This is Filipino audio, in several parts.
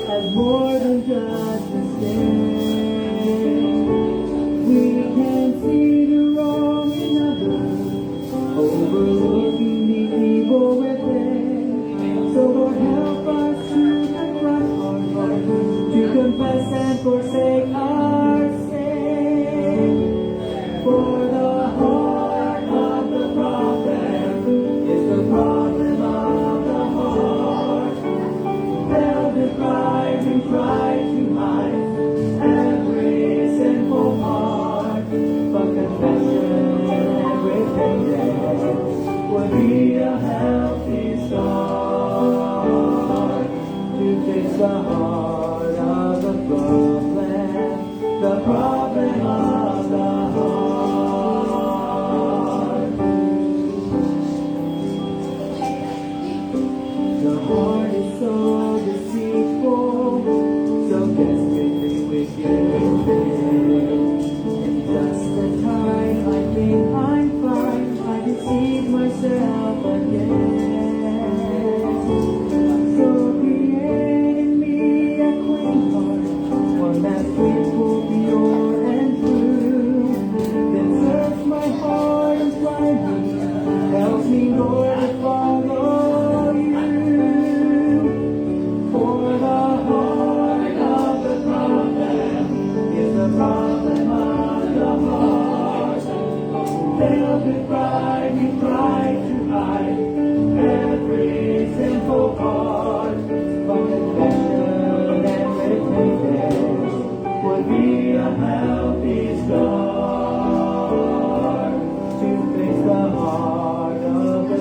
As more than just a mistake, we can see the wrong in others, overlooking the evil within. So Lord, help us to confront our hearts, to confess and forsake our sin. For the heart of the problem is the problem of the heart. Filled with pride, we try to hide every sinful part, but confession and repentance would be a healthy start to fix the heart of the problem of the heart. The heart is so deceitful, so desperately wicked within. In just the time I think I'm fine, I deceive myself again. So create in me a clean heart, one that's faithful, pure and true. Then search my heart and find me, help me, Lord, to follow you. For the heart of the problem is the problem of the heart. Filled with pride, we try to hide every sinful part. But confession and repentance would be a healthy start to fix the heart of the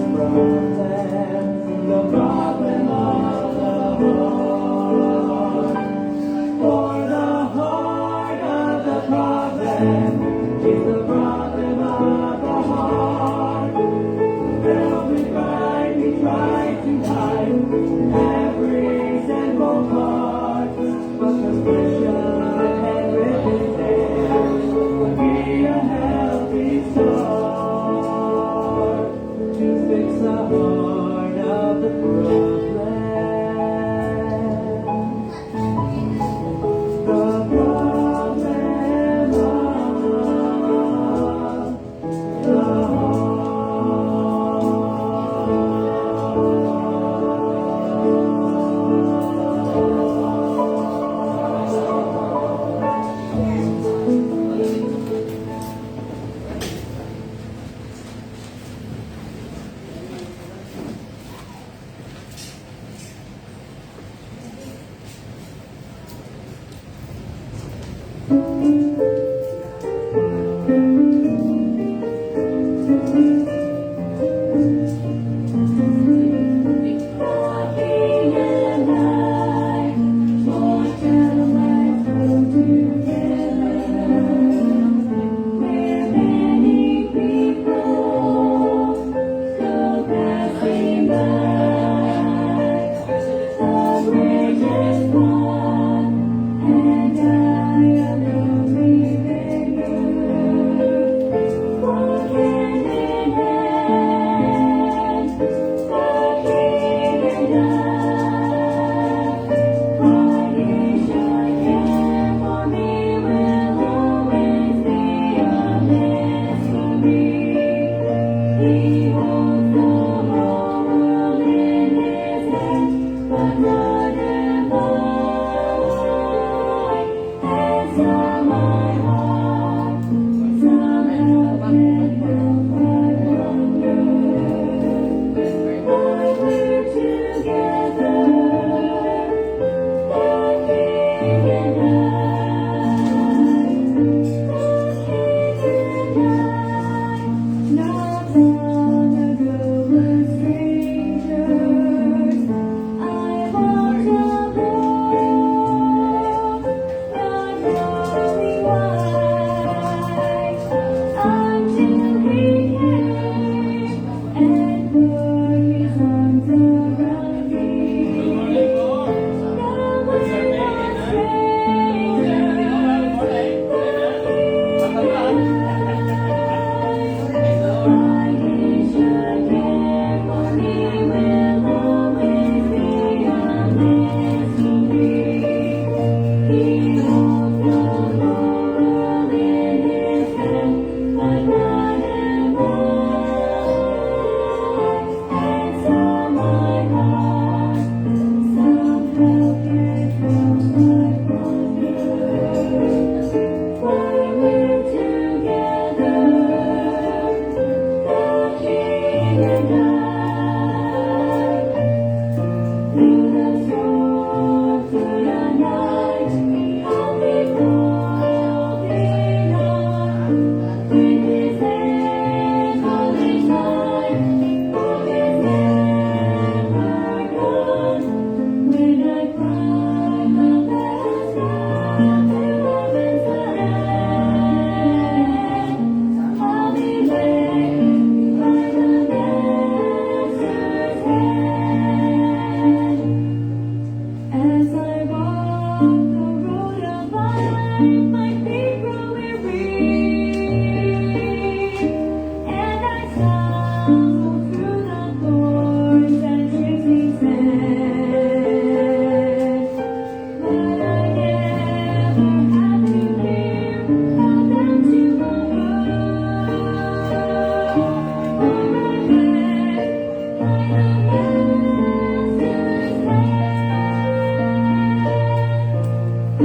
problem of the heart. For the heart of the problem is the problem of the heart. Filled with pride, we try to hide every sinful part, but confession and repentance would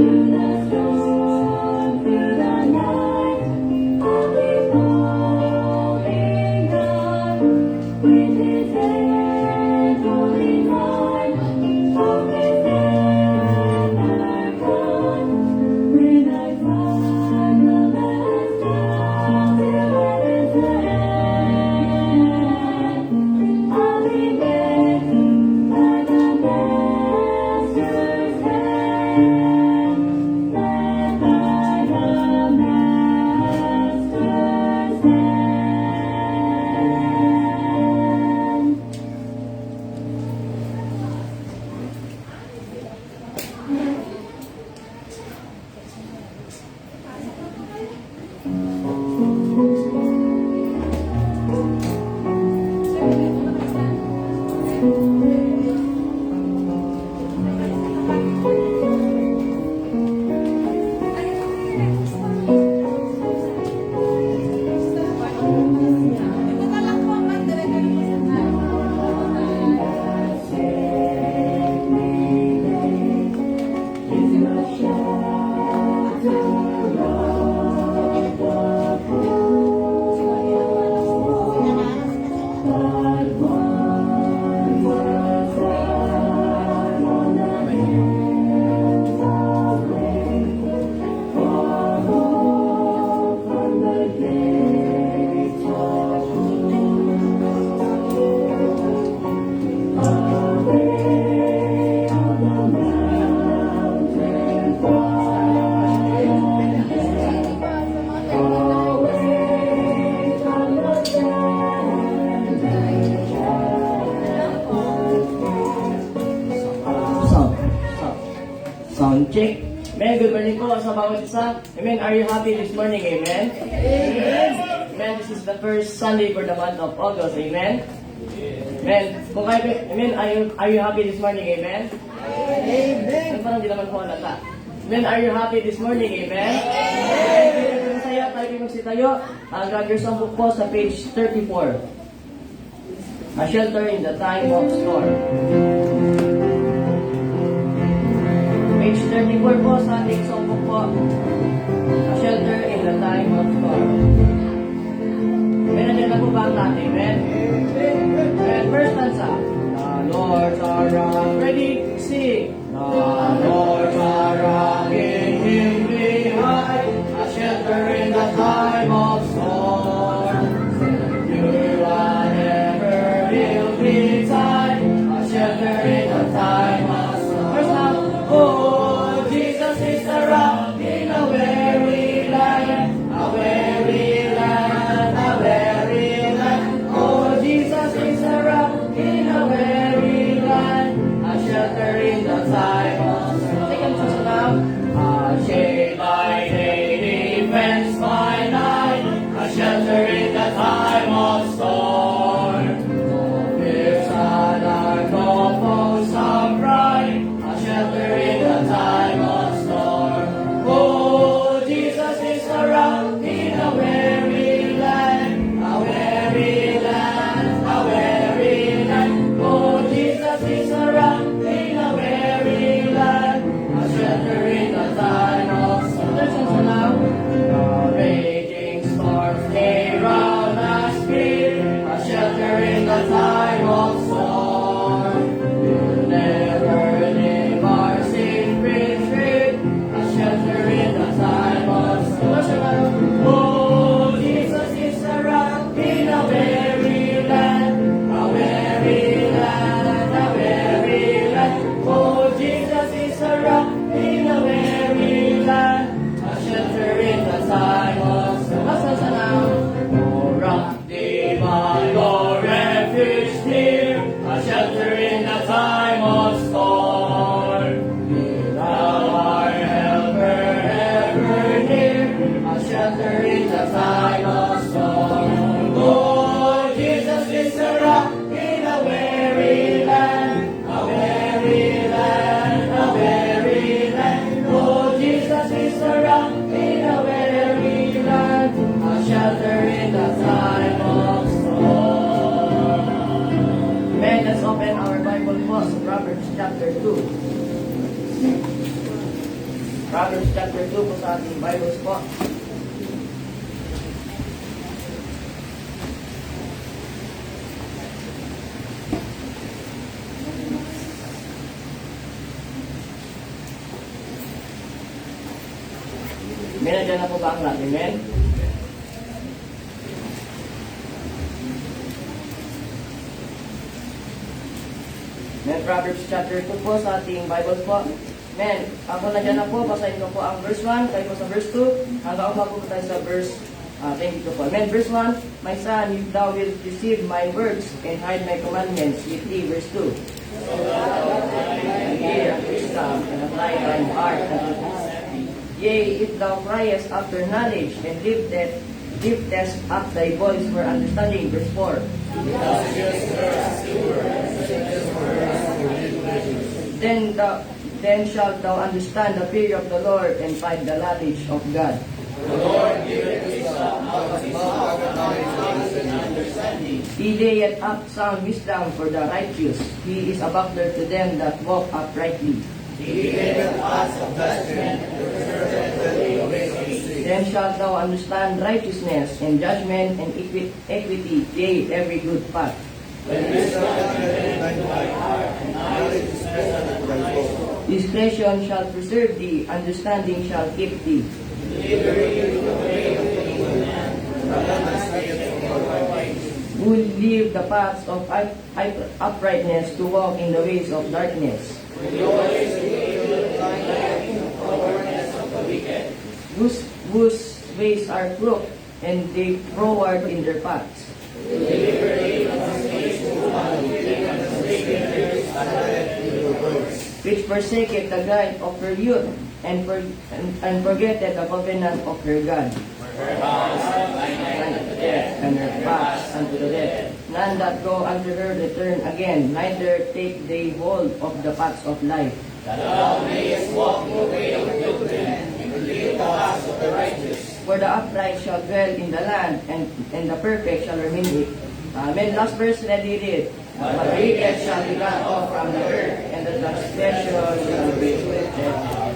Through the storm, through the night, I'll be holding on. With His hand holding on, hope is never gone. When I find the last down to heaven's land, I'll be met by the Master's hand, led by the Master's hand. Sound check. Amen. Good morning po sa bawat isa. Amen. Are you happy this morning? Amen. Amen. This is the first Sunday for the month of August. Amen. Amen. Kung kayo, amen. Are you happy this morning? Amen. Amen. Parang di naman po halata. Amen. Are you happy this morning? Amen. Amen. Masaya tayo magsitayo. Grab your songbook po sa page 34. A shelter in the time of storm. Page 34 po sa ating songbook po. A shelter in the time of storm. May nandiyan na po ba ang lahat? Amen? And first stanza. The Lord's our rock. Ready? Sing. The Lord's our rock. In Him we hide. A shelter in the time of storm. Secure whatever will betide. A shelter in the time of storm. First now. Oh, Jesus is the rock in a weary land, a weary land, a weary land. Oh, Jesus is the rock in a weary land, a shelter in the time of storm. Second verse now. A shade by day, defense by night, a shelter in the time of storm. No fears and dark, no foes of pride, a shelter in the time of storm. Oh, Jesus is a rock in a weary land, a weary land, a weary land. Oh, Jesus is a rock in a weary land, a shelter in the time of storm. Listen now. The raging storms they round us fear, a shelter in the time of storm. We'll never leave our safe retreat, a shelter in the time of storm. Oh, Jesus is a rock in a weary land, a weary land, a weary land. Oh, Jesus is a rock in a weary land, a shelter in the time of storm. Listen now. Oh, rock divine, oh, refuge dear, a shelter in the time of storm. Be thou our helper ever near, a shelter in the time of storm. Oh, Jesus is a rock in a weary land, a weary land, a weary land. Oh, Jesus is a rock in a weary land, a shelter in the time of storm. Amen. Let's open our Bible po sa Proverbs chapter 2. Proverbs chapter 2 po sa ating Bibles po. May nandiyan na po ba ang lahat? Amen? Amen. Proverbs chapter 2 po sa ating Bible po. Amen. Ako nandiyan na po, basahin ko po ang verse 1, tayo po sa verse 2, hanggang umabot po tayo sa verse 22 po. Amen. Verse 1, My son, if thou wilt receive my words and hide my commandments with thee. Verse 2, and hear wisdom and apply thine heart unto this. Yea, if thou criest after knowledge and liftest up thy voice for understanding. Verse 4, then shalt thou understand the fear of the Lord and find the knowledge of God. He layeth up sound wisdom for the righteous. He is a buckler to them that walk uprightly. Then shalt thou understand righteousness and judgment and equity, yea, every good path. Discretion shall preserve thee, understanding shall keep thee. Who leave the paths of uprightness to walk in the ways of darkness. Whose ways are crooked, and they froward in their paths. Which forsaketh the guide of her youth, and forgetteth the covenant of her God. And her paths unto the death. None that go unto her return again, neither take they hold of the paths of life. For the upright shall dwell in the land, and the perfect shall remain in it. Amen. Last verse, ready read. But the wicked shall be cut off from the earth, and the transgressor shall be lifted up.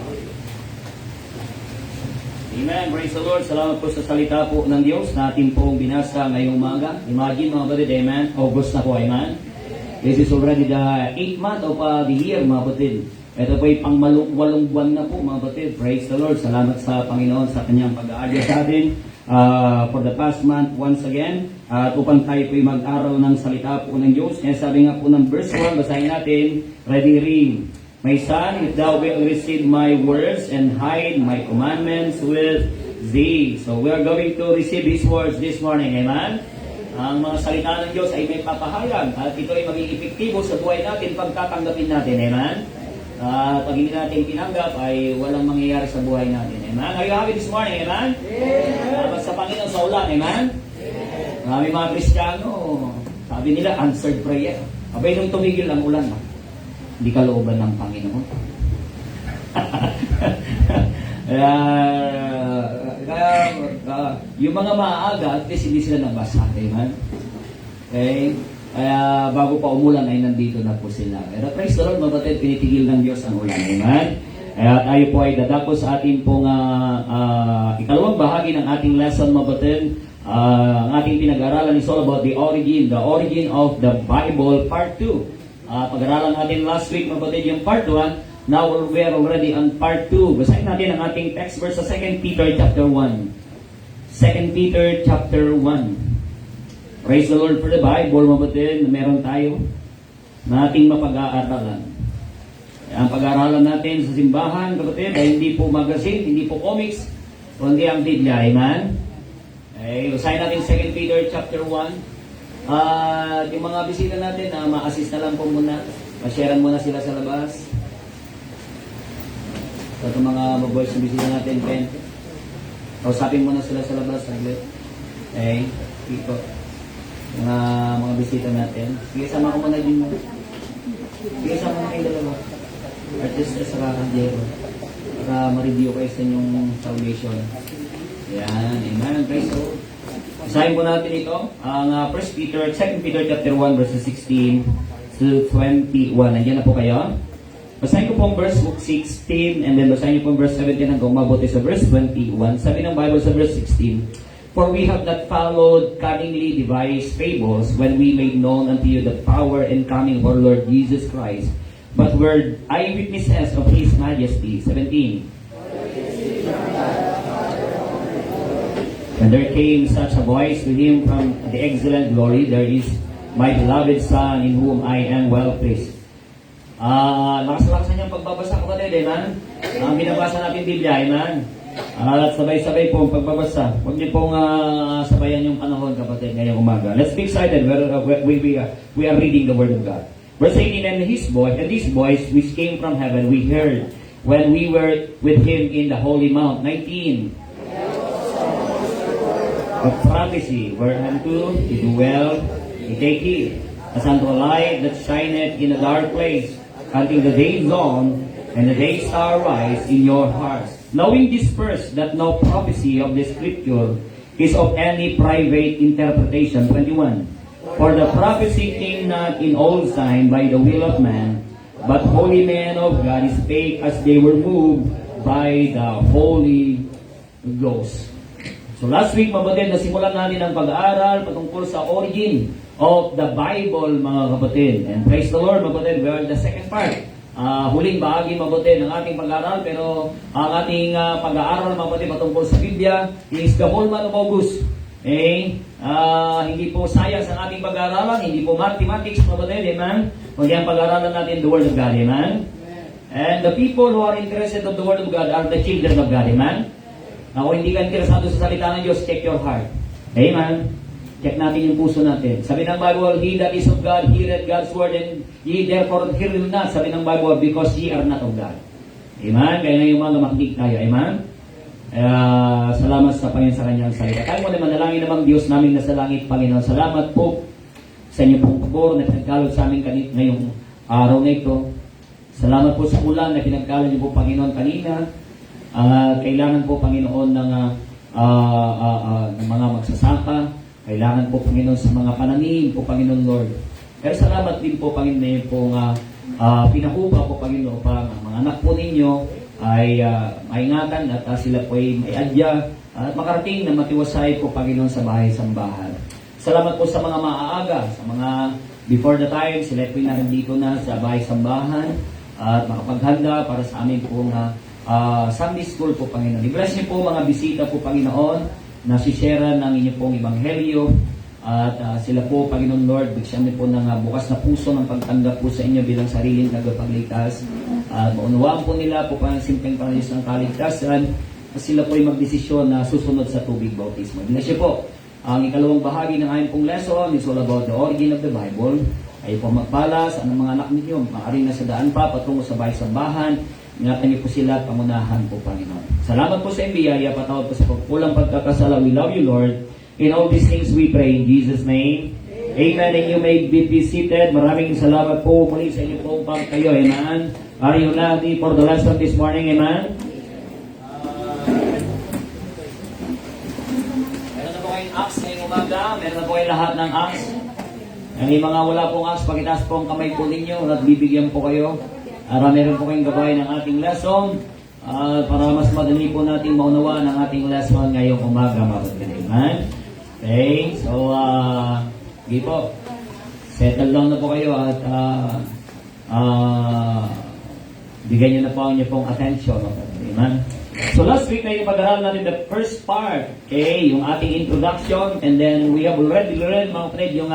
Amen. Praise the Lord. Salamat po sa salita po ng Diyos na ating pong binasa ngayong umaga. Imagine mga kapatid, amen. August na po, amen. This is already the 8th month of the year, mga kapatid. Ito po ay pang-walong buwan na po, mga kapatid. Praise the Lord. Salamat sa Panginoon sa kanyang pag-aadya sa atin for the past month once again. At upang tayo po ay mag-aral ng salita po ng Diyos. Kaya sabi nga po ng verse 1, basahin natin, ready read. My son, if thou wilt receive my words and hide my commandments with thee. So we are going to receive His words this morning. Amen? Ang mga salita ng Diyos ay may papahayag at ito ay maging epektibo sa buhay natin pag tatanggapin natin. Amen? Pag hindi natin tinanggap ay walang mangyayari sa buhay natin. Amen? Are you happy this morning? Amen? Salamat sa Panginoon sa ulan. Amen? Marami mga Kristiyano, sabi nila answered prayer. Abay nung tumigil ang ulan, hindi kalooban ng Panginoon. Yung mga maaga, at least hindi sila nabasa. Amen? Okay? Kaya bago pa umulan ay nandito na po sila. Pero praise the Lord, mabatid, pinitigil ng Diyos ang ulan. Amen? Kaya tayo po ay dadako sa ating pong ikalawang bahagi ng ating lesson, mabatid. Ang ating pinag-aralan is all about the origin of the Bible, part 2. Pag-aralan natin last week, mabatid, yung part 1. Now we are already on part 2. Basahin natin ang ating text verse sa 2 Peter chapter 1. 2 Peter chapter 1. Praise the Lord for the Bible, mabatid, na meron tayo na ating mapag-aaralan. Ang pag-aaralan natin sa simbahan, kapatid, ay hindi po magazine, hindi po comics, kundi ang Biblia. Amen? Okay, basahin natin 2 Peter chapter 1. Yung mga bisita natin na ma-assist na lang po muna. Ma-sharean muna sila sa labas. So, itong mga boys na bisita natin, Pen. Kausapin muna sila sa labas. Okay, ito. Mga bisita natin. Sige, sama ko muna din mo. Sige, sama ko kayo dalawa. Artist sa kakandero. Para ma-review kayo sa inyong salvation. Yan, amen. Praise the Lord. Basahin po natin ito, ang 2 Peter chapter 1, verses 16 to 21. Nandiyan na po kayo. Basahin ko pong verse 16 and then basahin niyo pong verse 17 hanggang mabuti sa verse 21. Sabi ng Bible sa verse 16, "For we have not followed cunningly devised fables when we made known unto you the power and coming of our Lord Jesus Christ, but were eyewitnesses of His majesty." 17. "And there came such a voice to him from the excellent glory, There is my beloved Son, in whom I am well pleased." Lakas-lakas na niyang pagbabasa, kapatid, amen? Binabasa natin Biblia, amen? At sabay-sabay po ang pagbabasa. Huwag niyo pong sabayan yung panahon, kapatid, ngayong umaga. Let's be excited we are reading the Word of God. Verse 18, "And this voice which came from heaven we heard when we were with Him in the holy mount." 19. "Of prophecy, whereunto ye do well, ye take heed, as unto a light that shineth in a dark place, until the day dawn, and the day star rise in your hearts. Knowing this first, that no prophecy of the Scripture is of any private interpretation." 21. "For the prophecy came not in old time by the will of man, but holy men of God spake as they were moved by the Holy Ghost." So last week, mabatid, nasimulan natin ang pag-aaral patungkol sa origin of the Bible, mga kapatid. And praise the Lord, mabatid, we are in the second part. Huling bahagi, mabatid, ng ating pag-aaral. Pero ang ating pag-aaral, mabatid, patungkol sa Biblia is the whole month of August. Hindi po science ang ating pag-aaralan, hindi po mathematics, mabatid, amen? Kundi ang pag-aaralan natin the Word of God, amen? And the people who are interested of the Word of God are the children of God, amen? Kung hindi ka interesado sa salita ng Diyos, check your heart. Amen? Check natin yung puso natin. Sabi ng Bible, "He that is of God, heareth God's word, and ye therefore hear him not." Sabi ng Bible, "Because ye are not of God." Amen? Kaya ngayong mga makinig tayo. Amen? Salamat sa Panginoon sa kanyang salita. Tayo mo naman, manalangin namang Diyos namin na sa langit, Panginoon. Salamat po sa inyo pong pabor na pinagkalog sa amin ngayong araw na ito. Salamat po sa ulan na pinagkalog niyo po, Panginoon, kanina. Kailangan po, Panginoon, ng mga magsasaka. Kailangan po, Panginoon, sa mga pananim po, Panginoon Lord. Pero salamat din po, Panginoon, po pinakupa po, Panginoon, upang ang mga anak po ninyo ay maingatan at sila po ay may adya at makarating na matiwasay po, Panginoon, sa bahay-sambahan. Salamat po sa mga maaaga, sa mga before the time, sila po ay nandito na sa bahay-sambahan at makapaghanda para sa amin po Sunday School po, Panginoon. I-bless niyo po mga bisita po, Panginoon, na sisera ng inyo pong ebanghelyo at sila po, Panginoon Lord, bigyan niyo po ng bukas na puso ng pagtanggap po sa inyo bilang sariling tagapagligtas. Maunawaan po nila po ang simpleng panayos ng kaligtasan at sila po ay magdesisyon na susunod sa tubig bautismo. Bless niyo po. Ang ikalawang bahagi ng ayon pong lesson is all about the origin of the Bible. Ay po magpala sa anong mga anak ninyo, maaaring nasa daan pa patungo sa bahay-sambahan. Ingatan niyo po sila at pamunahan po, Panginoon. Salamat po sa biyaya, patawad po sa pagkulang pagkakasala. We love you, Lord. In all these things we pray in Jesus' name. Amen. And you may be seated. Maraming salamat po muli sa inyo po kayo. Amen. Are you ready for the lesson this morning? Amen. Meron na po kayong axe ngayong umaga. Meron na po kayong lahat ng axe. Ang mga wala pong axe, pakitaas po ang kamay po ninyo at bibigyan po kayo. Meron po kayong gabay ng ating lesson para mas madali po natin maunawaan ang ating lesson ngayong umaga, mga kapatid. Amen? Okay, so sige po, settle down na po kayo at bigyan nyo na po ang inyo pong attention, mga kapatid. Amen? So last week na pag-aralan natin the first part, okay, yung ating introduction, and then we have already learned, mga kapatid, yung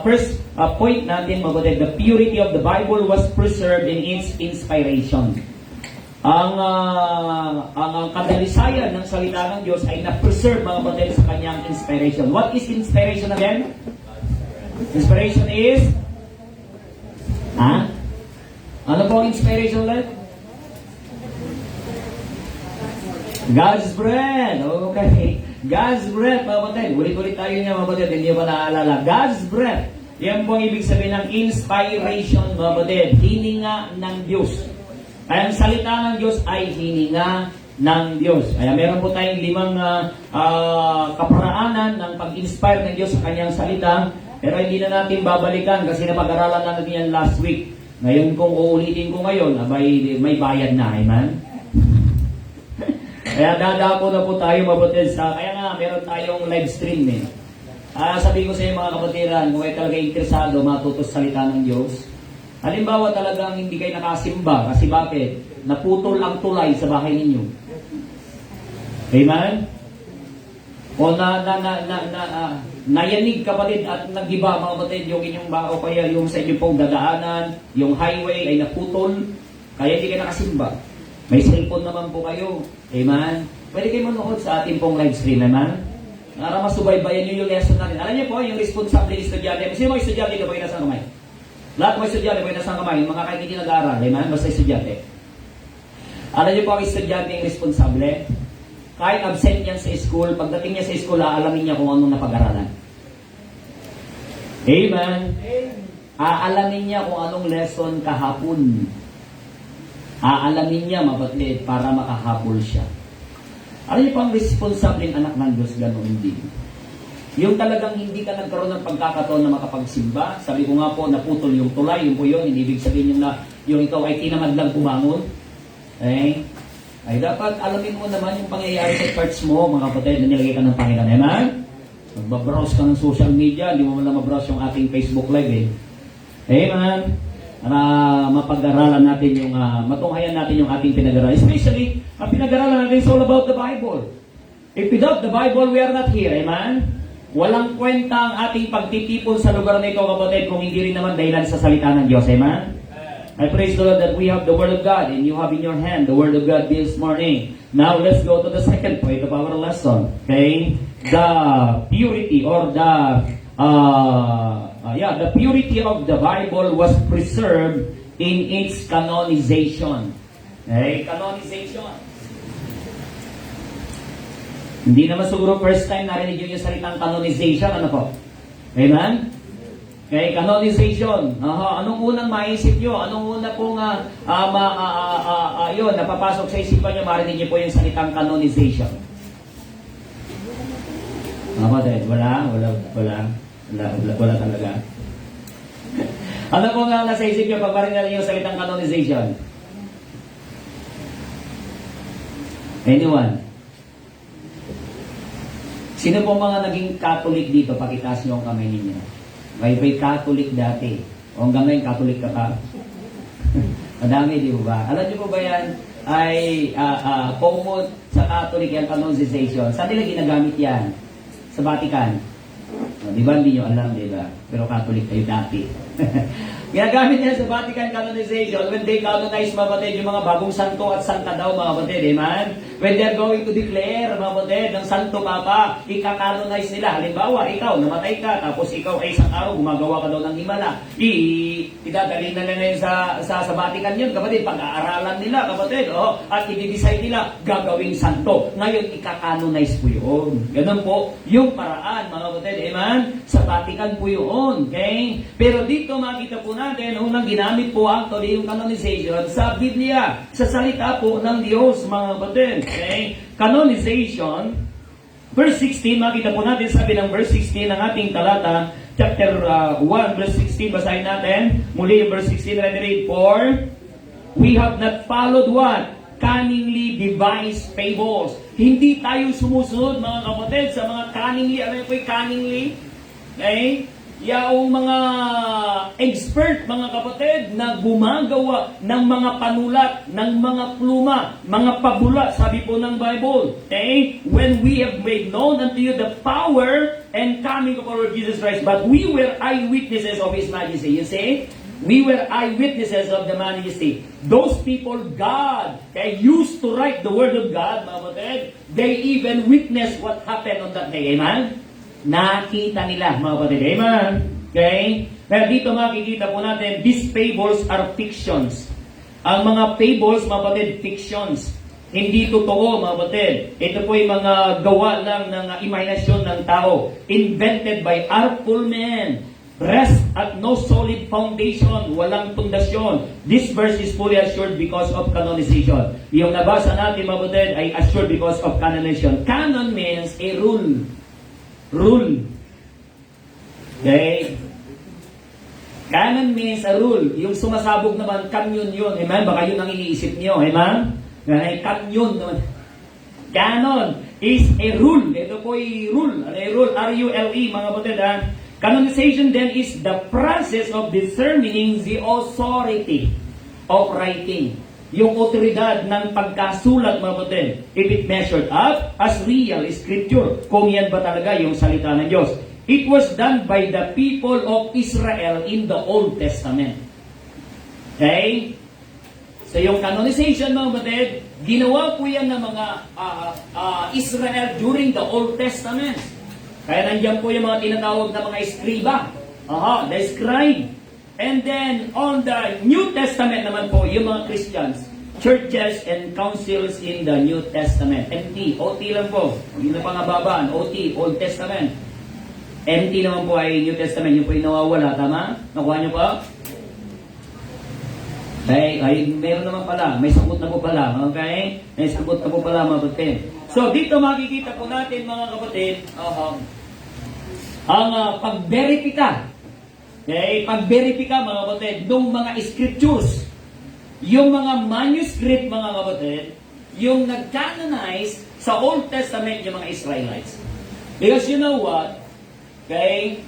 first point natin, mga kapatid, the purity of the Bible was preserved in its inspiration. Ang kadalisayan ng salita ng Diyos ay na-preserve, mga kapatid, sa kanyang inspiration. What is inspiration again? Inspiration is? Ano po ang inspiration ulit? God's breath. Okay. God's breath, mga kapatid. Ulit-ulit tayo niya, mga kapatid. Hindi ba naaalala? God's breath. Yan po ang ibig sabihin ng inspiration, mga kapatid. Hininga ng Diyos. Kaya ang salita ng Diyos ay hininga ng Diyos. Kaya meron po tayong 5 kaparaanan ng pag-inspire ng Diyos sa kanyang salita. Pero hindi na natin babalikan kasi napag-aralan na natin yan last week. Ngayon kung uulitin ko ngayon, abay, may bayad na, amen? Kaya dadako na po tayo mabuti sa, kaya nga meron tayong live stream eh. Sabi ko sa inyo mga kapatiran, kung kayo talaga interesado matuto sa salita ng Diyos, halimbawa talagang hindi kayo nakasimba, kasi bakit? Naputol ang tulay sa bahay ninyo. Amen? O nayanig kapatid at nagiba mga kapatid yung inyong o kaya yung sa inyong pong dadaanan, yung highway ay naputol, kaya hindi kayo nakasimba. May cellphone naman po kayo. Amen? Pwede kayo manood sa ating pong live stream, amen? Para masubaybayan nyo yung lesson natin. Alam niyo po, yung responsable estudyante. Sino mga estudyante ka po yung nasa kamay? Lahat mga estudyante po yung nasa kamay. Yung mga kahit hindi nag-aaral, amen? Basta estudyante. Alam niyo po ang estudyante yung responsable? Kahit absent yan sa school, pagdating niya sa school, aalamin niya kung anong napag-aralan. Amen? Aalamin niya kung anong lesson kahapon. Aalamin niya, mapatid, para makahabol siya. Alam niyo po ang responsableng anak ng Diyos, ganoon din. Yung talagang hindi ka nagkaroon ng pagkakataon na makapagsimba, sabi ko nga po, naputol yung tulay, yung po yun, hindi ibig sabihin yung ikaw ay tinamad lang kumangon. Ay dapat alamin mo naman yung pangyayari sa church mo, mga kapatid, na nilagay ka ng Panginoon. Amen? Magbabrowse ka ng social media, hindi mo man lang mabrowse yung ating Facebook Live eh. Amen? Para mapag-aralan natin yung, matunghayan natin yung ating pinag-aralan. Especially, ang pinag-aralan natin is all about the Bible. If without the Bible, we are not here. Amen? Walang kwenta ang ating pagtitipon sa lugar na ito, kapatid, kung hindi rin naman dahilan sa salita ng Diyos. Amen? I praise the Lord that we have the Word of God and you have in your hand the Word of God this morning. Now, let's go to the second point of our lesson. Okay? The purity or the purity of the Bible was preserved in its canonization. Okay? Canonization. Hindi naman siguro first time narinig yun yung salitang canonization. Ano po? Amen? Okay, canonization. Anong unang maisip nyo? Anong una pong yun, napapasok sa isipan nyo, marinig nyo po yung salitang canonization? Wala talaga. Ano po nga nasa isip nyo pag marinig nyo yung salitang canonization? Anyone? Sino po mga naging Catholic dito? Pakitaas nyo ang kamay ninyo. May Catholic dati. O hanggang ngayon, Catholic ka pa. Madami, di ba? Alam niyo po ba yan? Ay common sa Catholic yan, canonization. Saan nila ginagamit yan? Sa Vatican. Di ba? Hindi nyo alam, di ba? Pero Catholic kayo dati. Ginagamit yan sa Vatican canonization when they canonize, mga batid, yung mga bagong santo at santa daw, mga batid, amen? When they're going to declare, mga batid, ng Santo Papa, ika-canonize nila. Halimbawa, ikaw, namatay ka, tapos ikaw ay isang araw, gumagawa ka daw ng himala. Idadali na nila yun sa Vatican yun, kapatid, pag-aaralan nila, kapatid, at i-decide nila, gagawing santo. Ngayon, ika-canonize po yun. Ganun po, yung paraan, mga batid, amen? Sa Vatican po yun, okay? Pero dito, makita po natin, unang ginamit po actually yung canonization sa Biblia, sa salita po ng Diyos, mga kapatid. Okay? Canonization, verse 16, makita po natin, sabi ng verse 16 ng ating talata, chapter 1, verse 16, basahin natin. Muli yung verse 16, let me read, for we have not followed what? Cunningly devised fables. Hindi tayo sumusunod, mga kapatid, sa mga cunningly, ano po yung cunningly? Okay? Yung mga expert, mga kapatid, na gumagawa ng mga panulat, ng mga pluma, mga pabula, sabi po ng Bible. Okay? When we have made known unto you the power and coming of our Lord Jesus Christ, but we were eyewitnesses of His majesty. You see? We were eyewitnesses of the majesty. Those people, God, used to write the Word of God, mga kapatid. They even witnessed what happened on that day. Amen? Nakita nila, mga kapatid. Amen? Okay? Pero dito makikita po natin, these fables are fictions. Ang mga fables, mga kapatid, fictions. Hindi totoo, mga kapatid. Ito po yung mga gawa lang ng imahinasyon ng tao. Invented by artful men. Rest at no solid foundation. Walang pundasyon. This verse is fully assured because of canonization. Yung nabasa natin, mga kapatid, ay assured because of canonization. Canon means a rule. Rule. Okay? Canon means a rule. Yung sumasabog naman, canyon yun. Amen? Baka yun ang iniisip nyo. Amen? Canyon naman. Canon is a rule. Ito po ay rule. Ano ay rule? R-U-L-E, mga kapatid. Canonization then is the process of determining the authority of writing. Yung otoridad ng pagkasulat, mga kapatid. If it measured up as real scripture. Kung yan ba talaga yung salita ng Diyos. It was done by the people of Israel in the Old Testament. Okay? So yung canonization, mga kapatid, ginawa po yan ng mga Israel during the Old Testament. Kaya nandiyan po yung mga tinatawag na mga escriba. The scribe. And then, on the New Testament naman po, yung mga Christians, churches and councils in the New Testament. MT, OT lang po. Hindi na pangababaan. OT, Old Testament. MT naman po ay New Testament. Yung po yung nawawala. Tama? Nakuha niyo po? Okay, ay, meron naman pala. May sagot na po pala. Okay? May sagot na po pala, mga kapatid. So, dito makikita po natin, mga kapatid, ang pag-verifika. Okay? Pag-verifika, mga kapatid, ng mga scriptures. Yung mga manuscript, mga kapatid, yung nag-canonize sa Old Testament yung mga Israelites. Because you know what? Okay?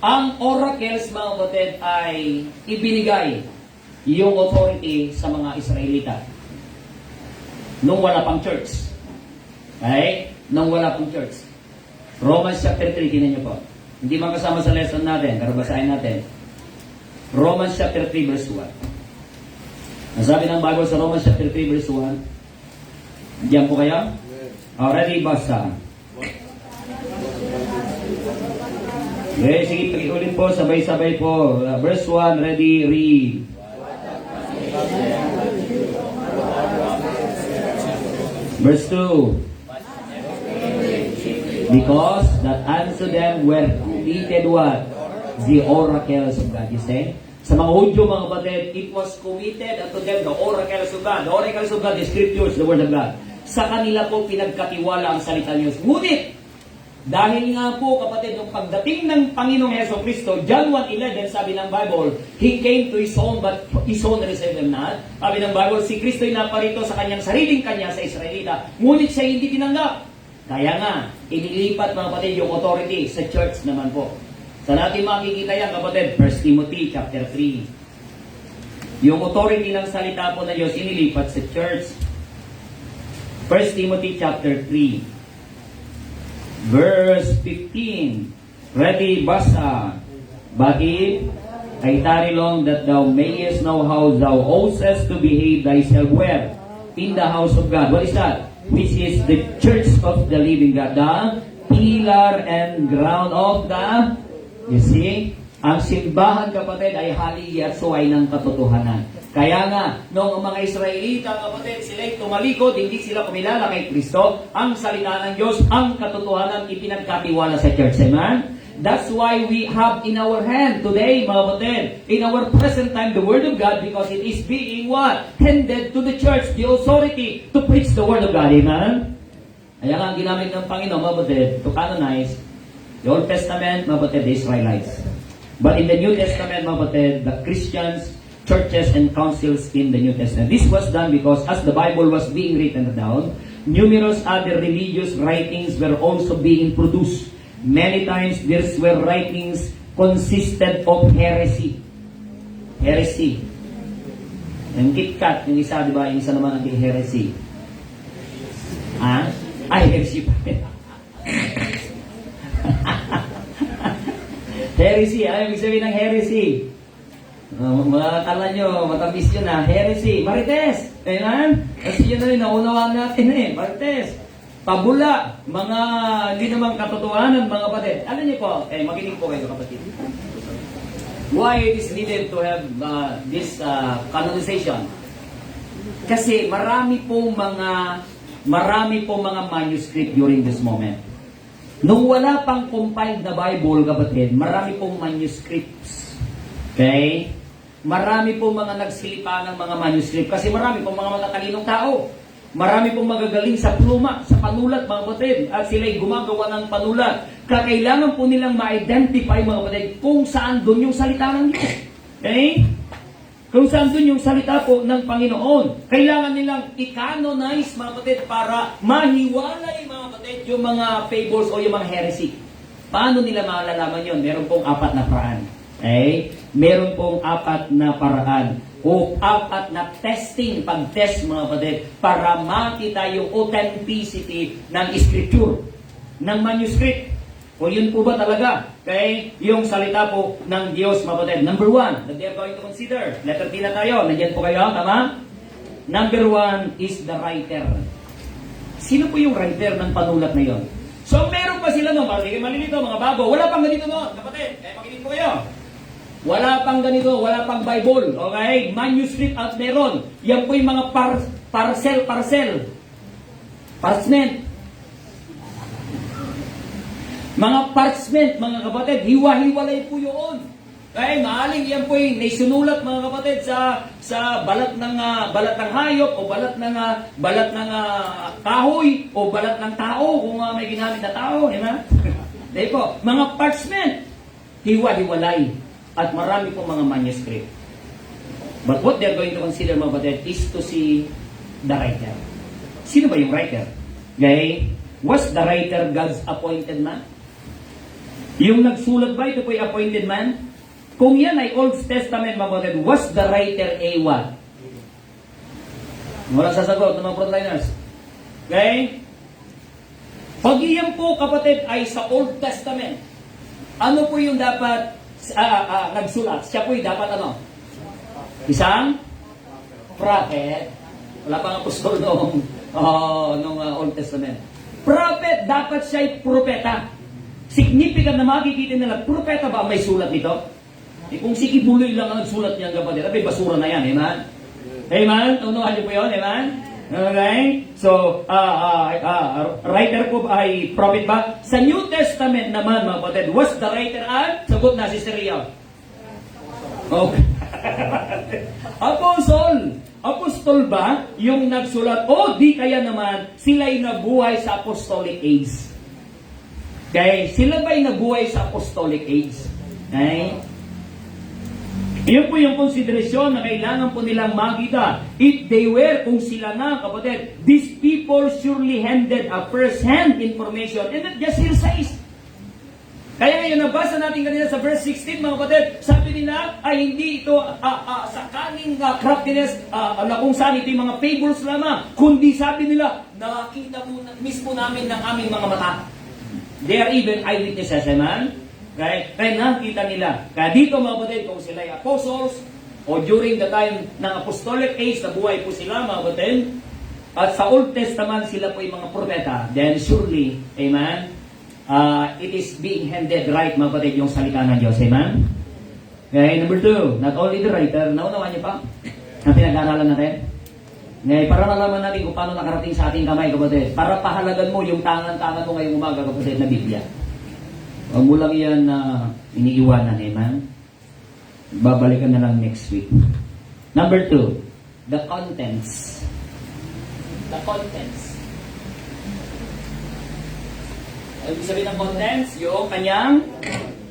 Ang oracles, mga kapatid, ay ibinigay yung authority sa mga Israelita. Nung wala pang church. Okay? Nung wala pang church. Romans chapter 3, tinan niyo po. Hindi man kasama sa lesson natin, pero basahin natin. Romans chapter 3, verse 1. Ang sabi ng Bible sa Romans chapter 3, verse 1. Diyan po kayo? Already basa. Okay, sige, pakiulit po, sabay-sabay po. Verse 1, ready, read. Verse 2. Because that unto them were committed what? The oracles of God. You say? Sa mga Hudyo, mga kapatid, it was committed unto them the oracles of God. The oracles of God, the scriptures, the word of God. Sa kanila po pinagkatiwala ang salita Diyos. Ngunit, dahil nga po, kapatid, nung pagdating ng Panginoong Heso Kristo, John 1:11, sabi ng Bible, He came to His own, but His own received Him not. Sabi ng Bible, si Kristo'y naparito sa kanyang sariling kanya sa Israelita. Ngunit siya hindi tinanggap. Kaya nga, inilipat, mga kapatid, yung authority sa church naman po. Sa natin makikita yan, kapatid, 1 Timothy chapter 3. Yung authority ng salita po na Diyos, inilipat sa church. 1 Timothy chapter 3. Verse 15. Ready, basa. But if I tarry long that thou mayest know how thou oughtest to behave thyself well in the house of God. What is that? Which is the church of the living God. The pillar and ground of the, you see, ang simbahan, kapatid, ay haligi at suway ng katotohanan. Kaya nga, nung mga Israelita, kapatid, sila'y tumalikod, hindi sila kumilala kay Kristo, ang salita ng Diyos, ang katotohanan, ipinagkatiwala sa church. Amen? That's why we have in our hand today, mga kapatid, in our present time, the Word of God, because it is being what? Handed to the church, the authority to preach the Word of God. Amen? Kaya nga, ginamit ng Panginoon, mga kapatid, to canonize the Old Testament, mga kapatid, the Israelites. But in the New Testament, mga kapatid, the Christians, churches and councils in the New Testament. This was done because as the Bible was being written down, numerous other religious writings were also being produced. Many times these were writings consisted of heresy. Heresy. Yung KitKat, yung isa, di ba? Yung isa naman ang heresy. Ay, heresy pa. Heresy. Ano yung sabihin ng heresy? Makakala nyo, matamis yun heresy, marites, ayan, kasi yun na rin, naunawaan natin marites, pabula, mga hindi naman katotohanan, mga kapatid. Alam niyo po, makinig po kayo, kapatid. Why it is needed to have this canonization? Kasi marami pong mga manuscript during this moment. Nung wala pang compiled na Bible, kapatid, marami pong manuscripts. Okay? Marami pong mga nagsilipa ng mga manuscript kasi marami pong mga matatalinong tao. Marami pong magagaling sa pluma, sa panulat, mga kapatid. At sila'y gumagawa ng panulat. Kakailangan po nilang ma-identify, mga kapatid, kung saan doon yung salita ng Diyos. Okay? Kung saan dun yung salita po ng Panginoon. Kailangan nilang i-canonize, mga kapatid, para mahiwalay, mga kapatid, yung mga fables o yung mga heresy. Paano nila malalaman yun? Meron pong 4 na paraan. Okay? Meron pong 4 na paraan o 4 na testing, pag-test, mga kapatid, para makita yung authenticity ng scripture, ng manuscript. O yun po ba talaga? Okay? Yung salita po ng Diyos, mga kapatid. Number 1, that they are going to consider. Letter T na tayo. Nandiyan po kayo, tama? Number 1 is the writer. Sino po yung writer ng panulat na yon? So, meron pa sila noon. Para hindi kayo malilito, mga bago. Wala pang ganito noon, kapatid. Kaya makinig po kayo. Wala pang ganito, wala pang Bible. Okay? Manuscript at meron. Yan po yung mga parcel. Parchment. Mga parchment, mga kapatid, hiwa-hiwalay po yun. Okay, maaling yan po yung naisunulat, mga kapatid, sa balat ng hayop o balat ng kahoy o balat ng tao kung may ginamit na tao, di ba? Dahil po, mga parchment, hiwa-hiwalay at marami po mga manuscript. But what they're going to consider, mga kapatid, is to see the writer. Sino ba yung writer? Okay? Was the writer God's appointed man? Yung nagsulat ba, ito po yung appointed man? Kung yan ay Old Testament, mga kapatid, was the writer a what? Walang sasagot ng mga frontliners. Okay? Pag iyan po, kapatid, ay sa Old Testament, ano po yung dapat nagsulat? Siya po yung dapat ano? Isang prophet. Wala pang apostol nung Old Testament. Prophet, dapat siya ay propeta. Significant na makikita nila, propeta ba may sulat nito? Eh, kung si Kibuloy lang ang nagsulat niyan, kapatid, abay, basura na yan, amen? Amen? Tunuhan niyo po yun, amen? Okay? So, writer po ay prophet ba? Sa New Testament naman, mga kapatid, was the writer at? Sagot na si Rio. Okay. Apostol ba yung nagsulat? O di kaya naman sila'y nabuhay sa apostolic age? Okay? Sila ba'y nabuhay sa apostolic age? Okay? Iyon po yung konsiderasyon na kailangan po nilang makita. If they were, kung sila nga, kapatid, these people surely handed a first-hand information and not just hearsays. Kaya ngayon, nabasa natin kanina sa verse 16, mga kapatid, sabi nila ay hindi ito sa kaning craftiness na kung saan ito yung mga fables lamang, kundi sabi nila, nakita mo mismo namin ng aming mga mata. They are even eyewitnesses, amen? Right? Kaya nakita nila. Kaya dito, mga kapatid, kung sila ay apostles, o during the time ng apostolic age, nabuhay po sila, mga kapatid, at sa Old Testament, sila po yung mga propeta, then surely, amen, it is being handed right, mga kapatid, yung salita ng Diyos, amen? Okay, number 2, not only the writer, naunawa niyo pa, ang pinag-aaralan natin? Okay, para nalaman natin kung paano nakarating sa ating kamay, kapatid. Para pahalagan mo yung tangan-tangan mo ngayong umaga, kapatid, na Biblia. Huwag mo lang yan iniiwanan, amen? Babalikan na lang next week. Number 2, the contents. The contents. Ano ibig sabihin ng contents? Yung kanyang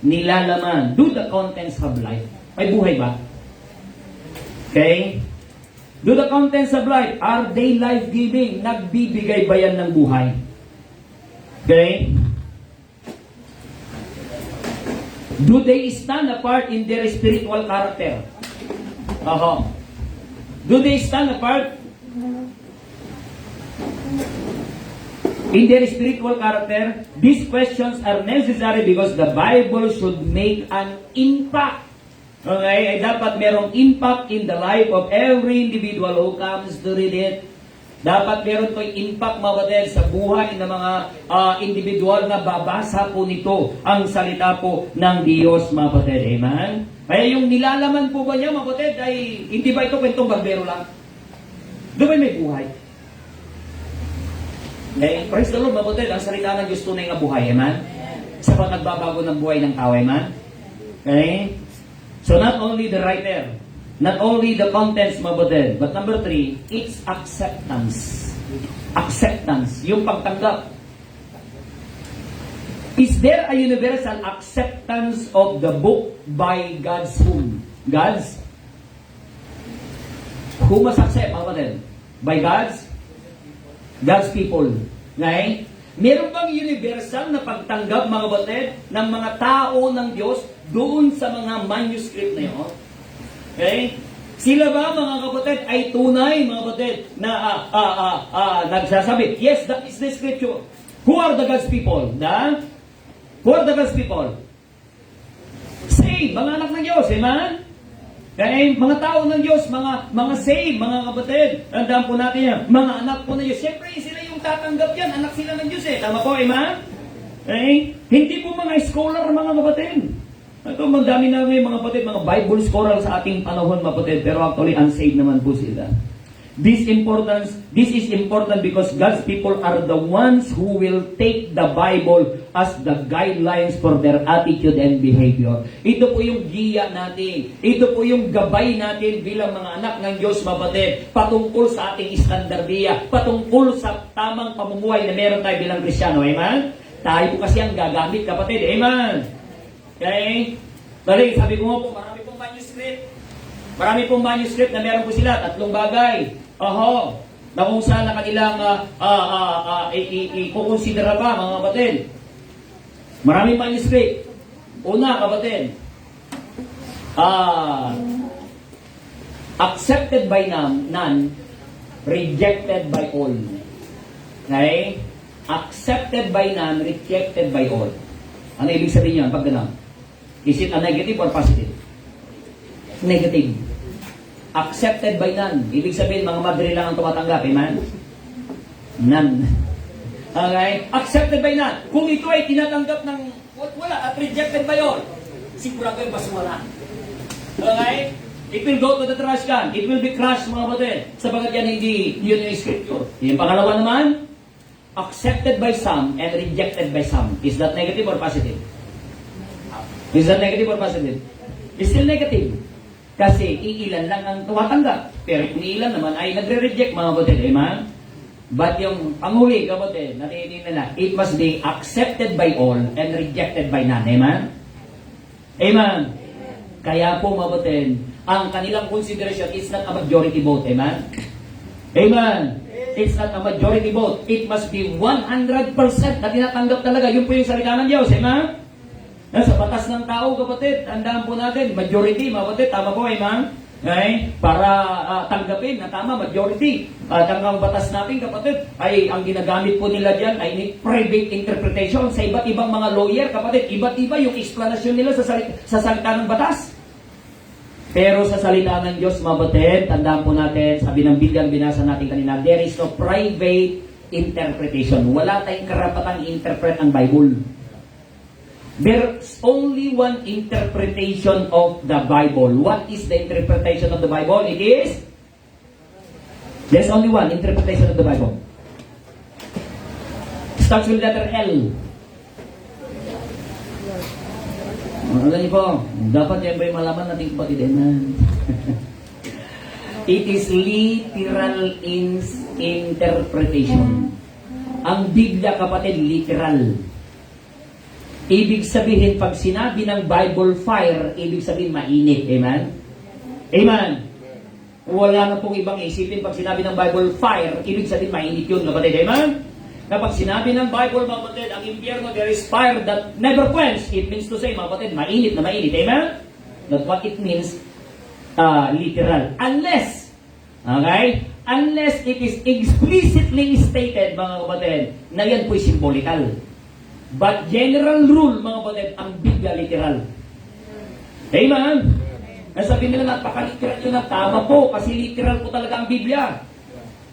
nilalaman. Do the contents have life? May buhay ba? Okay? Do the contents of life, are they life-giving? Nagbibigay ba yan ng buhay? Okay? Do they stand apart in their spiritual character? Do they stand apart in their spiritual character? These questions are necessary because the Bible should make an impact. Okay, ay dapat merong impact in the life of every individual who comes to read it. Dapat meron ko impact, mga kapatid, sa buhay ng mga individual na babasa po nito ang salita po ng Diyos, mga kapatid. Amen? Kaya yung nilalaman po ba niya, mga kapatid, ay hindi ba ito kwentong barbero lang? Doon ba may buhay? Okay, praise the Lord, mga kapatid, ang salita ng Diyos tunay nga buhay. Amen? Sa pagbabago ng buhay ng tao. Amen? Okay? So not only the writer, not only the contents, mga kapatid, but number 3, it's acceptance. Acceptance, yung pagtanggap. Is there a universal acceptance of the book by God's whom? God's? Who must accept, mga kapatid? By God's people. Okay? Meron bang universal na pagtanggap, mga kapatid, ng mga tao ng Diyos doon sa mga manuscript na yun? Okay? Sila ba, mga kapatid, ay tunay, mga kapatid, na nagsasabi, yes, that is the scripture. Who are the God's people? Who are the God's people? Saved, mga anak ng Diyos, amen? Kaya mga tao ng Diyos, mga saved, mga kapatid, tandaan po natin yan, mga anak po ng Diyos. Siyempre, sila yung tatanggap yan, anak sila ng Diyos Tama po, amen? Okay? Hindi po mga scholar, mga kapatid. Ito, magdami na mga kapatid, mga Bible scholar sa ating panahon, mga kapatid, pero actually, unsaved naman po sila. This is important because God's people are the ones who will take the Bible as the guidelines for their attitude and behavior. Ito po yung giya natin. Ito po yung gabay natin bilang mga anak ng Diyos, mapatid, patungkol sa ating istandardiya, patungkol sa tamang pamumuhay na meron tayo bilang Kristyano. Amen? Tayo po kasi ang gagamit, kapatid. Amen? Okay? Dali, sabi ko nga po, marami pong manuscript. Marami pong manuscript na meron po sila, 3 bagay. Na kung saan na kanilang ikukonsidera pa, mga kapatid. Maraming manuscript. Una, kapatid, accepted by none, rejected by all. Okay? Accepted by none, rejected by all. Ano ibig sabihin yan pag gano'n? Is it a negative or positive? Negative. Accepted by none. Ibig sabihin, mga madre lang ang tumatanggap. Amen? None. Okay? Accepted by none. Kung ito ay tinatanggap ng wala at rejected by all, sigurado yung basura. Okay? It will go to the trash can. It will be crushed, mga kapatid. Sabagat yan hindi yun yung scripture. Yung pangalawa naman, accepted by some and rejected by some. Is that negative or positive? Is that negative or positive? It's still negative. Kasi iilan lang ang tumatanggap. Pero yung ilan naman ay nagre-reject, mga kapatid. Amen? But yung panghuli, kapatid, natinig na it must be accepted by all and rejected by none. Amen? Amen? Kaya po, mga kapatid, ang kanilang consideration is not a majority vote. Amen? Amen? It's not a majority vote. It must be 100% na tinatanggap talaga. Yun po yung salita ng Diyos. Amen? Sa batas ng tao, kapatid, tandaan po natin, majority, mga kapatid, tama po, amen? Okay? Para tanggapin na tama, majority. At ang batas natin, kapatid, ay ang ginagamit po nila dyan ay private interpretation sa iba't ibang mga lawyer, kapatid. Iba't iba yung explanation nila sa salita ng batas. Pero sa salita ng Diyos, mga kapatid, tandaan po natin, sabi ng Biblia, binasa natin kanina, there is no private interpretation. Wala tayong karapatang interpret ang Bible. There's only one interpretation of the Bible. What is the interpretation of the Bible? It is? There's only one interpretation of the Bible. Starts with letter L. Alam niyo po, dapat yan ba yung malaman natin kapatid? It is literal interpretation. Ang Biblia, kapatid, literal. Ibig sabihin, pag sinabi ng Bible fire, ibig sabihin mainit. Amen? Amen? Wala na pong ibang isipin. Pag sinabi ng Bible fire, ibig sabihin mainit yun, kapatid. Amen? Kapag sinabi ng Bible, mga kapatid, ang impyerno, there is fire that never quench. It means to say, mga kapatid, mainit na mainit. Amen? That's what it means, literal. Unless, okay? Unless it is explicitly stated, mga kapatid, na yan po'y symbolical. But general rule, mga kapatid, ang Biblia literal. Amen? Nasabi nila, napaka-literal yun na tama po, kasi literal po talaga ang Biblia.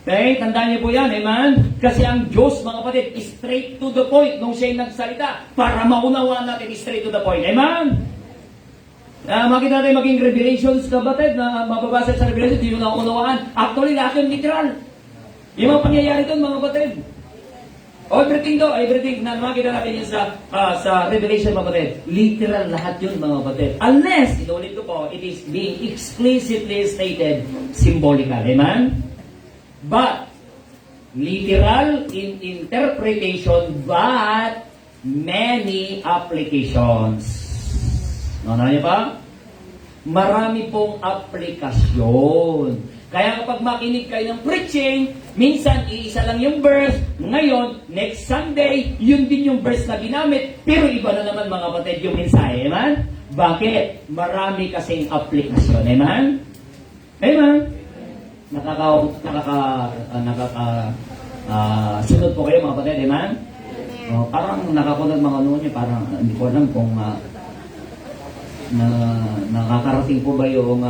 Okay? Tandaan niyo po yan, amen? Kasi ang Diyos, mga kapatid, is straight to the point nung siya'y nagsalita para maunawaan natin straight to the point. Amen? Makita natin maging revelations, kapatid, na mababasa sa Revelation, hindi mo na unawaan. Actually, lahat yung literal. Yung mga pangyayari doon, mga kapatid. Everything na makita natin yun sa Revelation, mga kapatid. Literal lahat yun, mga kapatid. Unless, inulit ko po, it is being explicitly stated symbolical. Amen? But, literal in interpretation, but many applications. Ano niyo pa? marami pong aplikasyon. Kaya kapag makinig kayo ng preaching, minsan iisa lang yung verse, ngayon, next Sunday, yun din yung verse na ginamit, pero iba na naman mga kapatid yung mensahe, amen? Bakit? Marami kasing aplikasyon, amen? Amen? Sunod po kayo mga kapatid, amen? Parang nakakunod mga noon niyo, parang hindi ko alam kung nakakarating po ba yung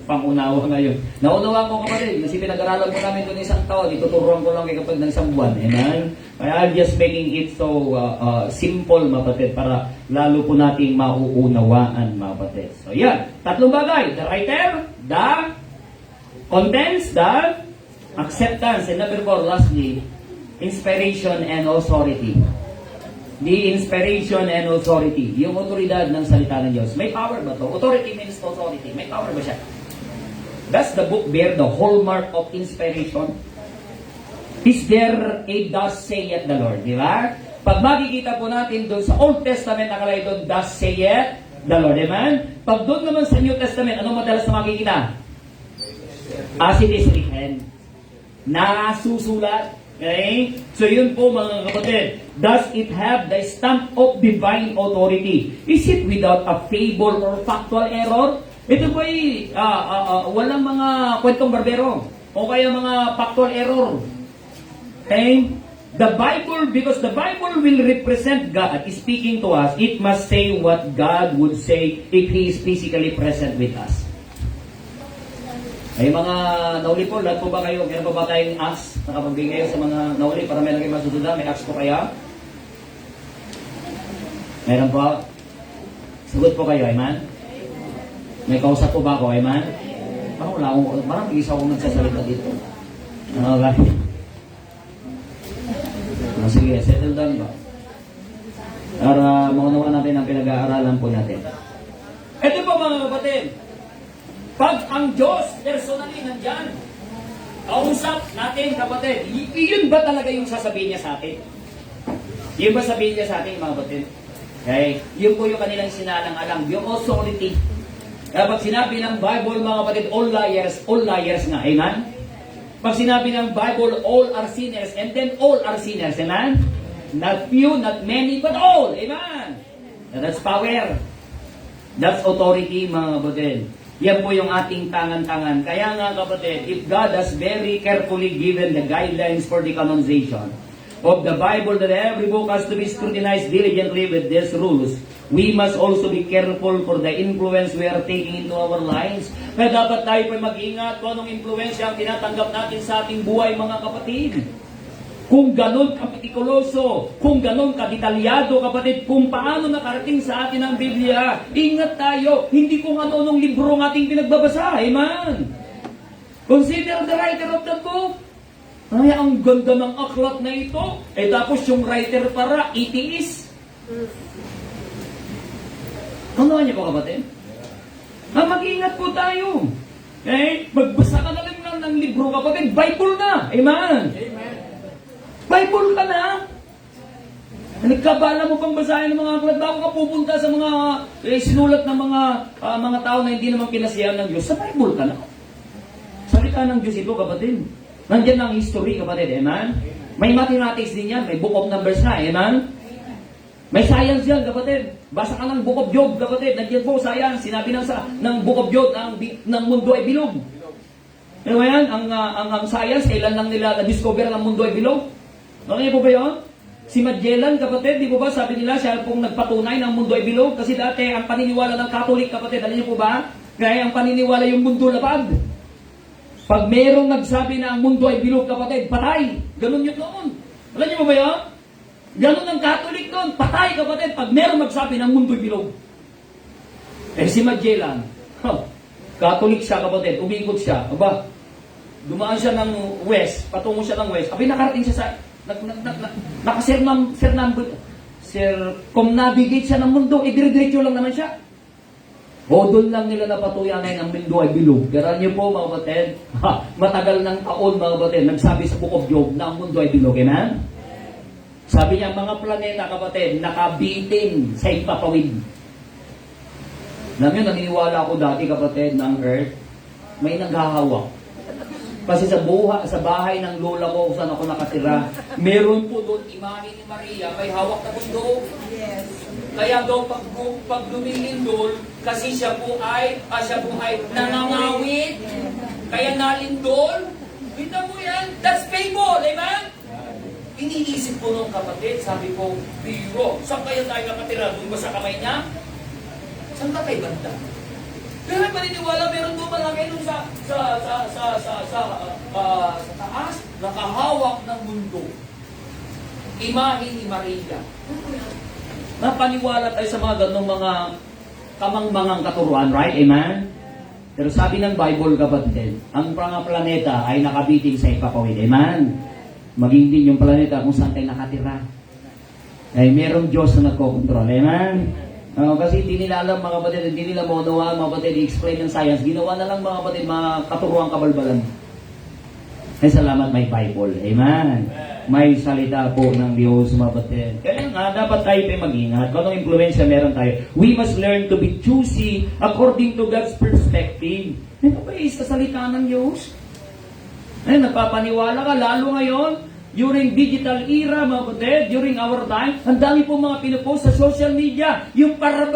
pangunawa ngayon. Naunawaan ko kapatid, kasi pinag-aralan ko namin doon isang taon, ituturuan ko lang kayo kapag ng isang buwan. Amen? Kaya I'm just making it so simple mga kapatid para lalo po nating mauunawaan mga kapatid. So yan, tatlong bagay. The writer, the contents, the acceptance, and number 4, lastly, inspiration and authority. The inspiration and authority. Yung otoridad ng salita ng Diyos. May power ba to? Authority means authority. May power ba siya? Does the book bear the hallmark of inspiration? Is there a thus saith the Lord? Di ba? Pag makikita po natin doon sa Old Testament, nakalagay doon, thus saith the Lord. Amen? Pag doon naman sa New Testament, anong madalas na makikita? As it is written. Nasusulat. Okay? So yun po mga kapatid. Does it have the stamp of divine authority? Is it without a fable or factual error? Ito po ay walang mga kwentong barbero o kaya mga factual error. Okay? The Bible, because the Bible will represent God speaking to us, it must say what God would say if He is physically present with us. Ay mga nauli po, lahat po ba kayo? Meron pa ba tayong acts? Nakapagbigay kayo sa mga nauli para meron kayo masusunod? May acts po kaya? Meron po? Sagot po kayo, amen? May kausap po ba ako, amen? Parang isa akong nagsasalita dito. Ano ba? Sige, settle down ba? Para maunawa natin ang pinag-aaralan po natin. Ito po mga kapatid. Pag ang Diyos personally nandyan, kausap natin kapatid, yun ba talaga yung sasabihin niya sa atin? Yun ba sabihin niya sa atin mga kapatid? Okay? Yun po yung kanilang sinalang-alang, yung authority. Kapag sinabi ng Bible mga kapatid, all liars nga, amen? Pag sinabi ng Bible, all are sinners, and then all are sinners, amen? Not few, not many, but all, amen? That's power. That's authority mga kapatid. Yan po yung ating tangan-tangan. Kaya nga kapatid, if God has very carefully given the guidelines for the canonization of the Bible, that every book has to be scrutinized diligently with these rules, we must also be careful for the influence we are taking into our lives. Kaya dapat tayo po mag-ingat kung anong influensya ang tinatanggap natin sa ating buhay mga kapatid. Kung ganon kapitikuloso, kung ganon kadetalyado kapatid, kung paano nakarating sa atin ang Biblia, ingat tayo, hindi kung ano-anong libro ang ating pinagbabasa, amen? Consider the writer of the book. Ay, ang ganda ng aklat na ito. Eh tapos yung writer para, itiis. Ano niyo po kapatid? Mag-ingat po tayo. Eh, magbasa ka na lang ng libro kapatid, Bible na, amen? Amen. Bible ka na. Nagkabala mo pang basahin ng mga aklat bago ka pupunta sa mga sinulat ng mga tao na hindi naman kinasiyahan ng Diyos. Sa Bible ka na. Salita ng Diyos ito, kapatid. Nandiyan ang history, kapatid. Amen? May mathematics din yan. May book of numbers na. Amen? May science yan, kapatid. Basa ka ng book of Job, kapatid. Nandiyan po, science. Sinabi ng book of Job ng mundo ay bilog. Ano ba yan? Ang science, kailan lang nila na-discover ang mundo ay bilog? Nakanya po ba yun? Si Magellan, kapatid, di po ba, sabi nila, siya pong nagpatunay ng mundo ay bilog. Kasi dati, ang paniniwala ng Catholic, kapatid, alam niyo po ba? Kaya ang paniniwala yung mundo lapad. Pag mayroong nagsabi na ang mundo ay bilog, kapatid, patay. Ganun yun noon. Alam niyo po ba yun? Ganun ang Catholic noon. Patay, kapatid, pag mayroong magsabi ng mundo ay bilog. Eh si Magellan, Catholic siya, kapatid, umikot siya. Aba, dumaan siya ng west, patungo siya ng west. Abay, nakarating siya sa circumnavigate siya ng mundo, idire-diretso lang naman siya. O doon lang nila napatuyanay ang mundo ay bilog. Pero niyo po mga kapatid, matagal ng taon mga kapatid, nagsabi sa Book of Job na ang mundo ay bilog. Amen? Sabi niya, mga planeta kapatid, nakabitin sa ipapawid. Alam niyo, naniniwala ako dati, kapatid, ng earth, may naghahawak. Kasi sa bahay ng lola ko, kung saan ako nakatira, meron po doon imahe ni Maria, may hawak na bundok. Yes. Kaya daw pag lumilindol, kasi siya po ay nangangawit. Kaya nalindol. Kita mo yan, that's favor, amen? Iniisip ko nung kapatid, sabi ko, biro, saan kaya tayo nakatira? Doon ba sa kamay niya? Saan ka kay banda? Pero maniniwala, meron doon malaki doon sa taas, nakahawak ng mundo. Imahe ni Maria. Napaniwala tayo sa mga ganong mga kamangmangang katuruan, right? Amen? Pero sabi ng Bible, kapatid, ang mga planeta ay nakabiting sa ipapawid. Amen? Maging din yung planeta kung saan tayo nakatira. Ay merong Diyos na nagkokontrol. Amen? Kasi hindi nila alam, mga kapatid, hindi nila maunawa, mga kapatid, i-explain ng science. Ginawa na lang, mga kapatid, mga katuruang kabalbalan. Ay salamat, may Bible. Amen? May salita po ng Diyos, mga kapatid. Kaya nga, dapat tayo tayo mag-ingat. Kung anong influensya meron tayo. We must learn to be choosy according to God's perspective. Ito ba sa salita ng Diyos? Ay, nagpapaniwala ka, lalo ngayon, during digital era, mga kapatid, during our time, ang dami po mga pinupost sa social media, yung parang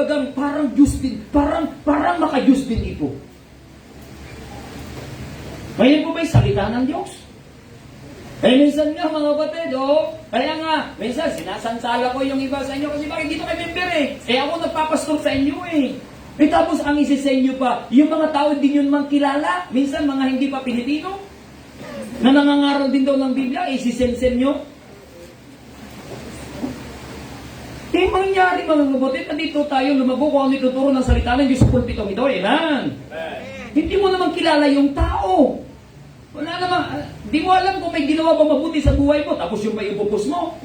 Diyos din, parang maka-Diyos din ito. Ngayon po ba yung salita ng Diyos? Eh, minsan nga, mga kapatid, kaya nga, minsan, sinasansala ko yung iba sa inyo, kasi bakit dito kayo member eh? Eh, ako nagpapastor sa inyo eh. Eh, tapos ang isa sa inyo pa, yung mga tao din yun mang kilala, minsan mga hindi pa Pilipino, na nangangaral din daw ng Biblia, isisensen nyo. Eh, mangyari mga kapatid, nandito tayo lumago kung ano ituturo ng salita ng Diyos sa pulpitong ito, amen? Hindi mo naman kilala yung tao. Wala naman, di mo alam kung may ginawa ba mabuti sa buhay mo, tapos yung may ipupus mo.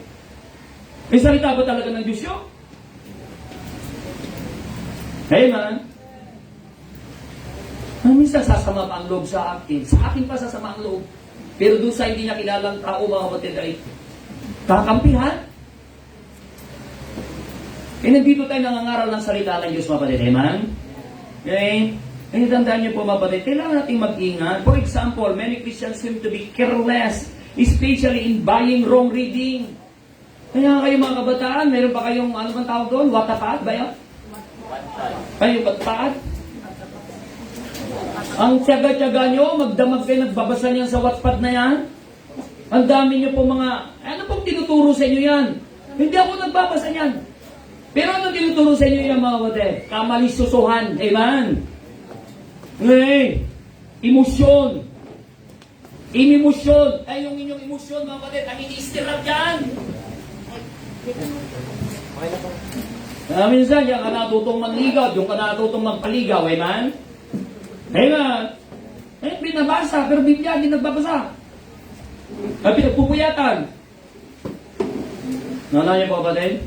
May salita ba talaga ng Diyos yun? Amen? Minsan sasama pa ang loob sa akin. Sa akin pa sasama ang loob. Pero doon sa hindi niya kilalang tao, mga kapatid, ay kakampihan. Eh, nandito tayo nangangaral ng salita ng Diyos, mga kapatid. Amen? Okay? Eh, tandaan niyo po, mga kapatid, kailangan natin mag-ingat. For example, many Christians seem to be careless, especially in buying wrong reading. Kaya kayo, mga kabataan, meron pa kayong, ano bang tawag doon? Wattpad ba yun? Ay, Wattpad? Ang tiyaga-tiyaga nyo, magdamag kayo, nagbabasa niyan sa Wattpad na yan. Ang dami nyo po mga, ano pong tinuturo sa inyo yan? Hindi ako nagbabasa niyan. Pero ano tinuturo sa inyo yan, mga kapatid? Kamalisusuhan. Amen? Ngayon, emosyon. Inimosyon. Ay, yung inyong emosyon, mga kapatid, ang ini-stir up yan. Minsan, yung ka natutong manligaw, yung ka natutong magpaligaw, amen? Amen. Eh, binabasa, pero Biblia, hindi nagbabasa. At pinagpupuyatan. Nana niyo po, kapatid?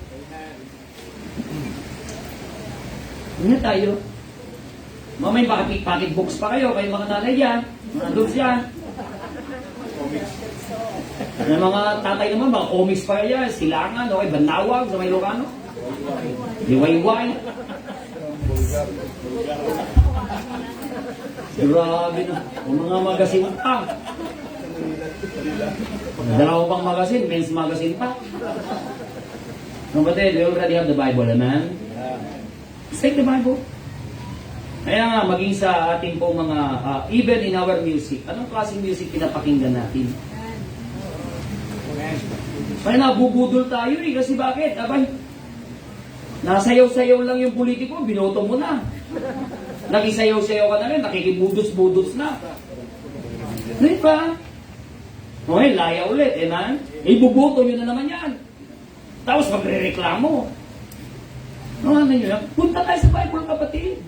Ingat tayo. Mamay, bakit books pa kayo, kayo mga nanay yan, mga dogs yan. Yung mga tatay naman, mga comics pa yan, Silangan, okay, Banawag, sa may Ilocano. Liwayway. Grabe na. Yung mga magasin pa. Dalawa pang magasin, men's magasin pa. Kapatid, we already have the Bible, amen? Let's take the Bible. Kaya nga, maging sa ating pong mga, even in our music, anong klaseng music pinapakinggan natin? Kaya nabubudol tayo eh, kasi bakit? Abay, nasayaw-sayaw lang yung politiko, binoto mo na. Nakisayaw-sayaw ka na rin, nakikibudos-budos na. Di ba? Okay, laya ulit, man? Ibuboto nyo na naman yan. Tapos magre-reklamo. Ano nyo yan? Punta tayo sa Bible, kapatid.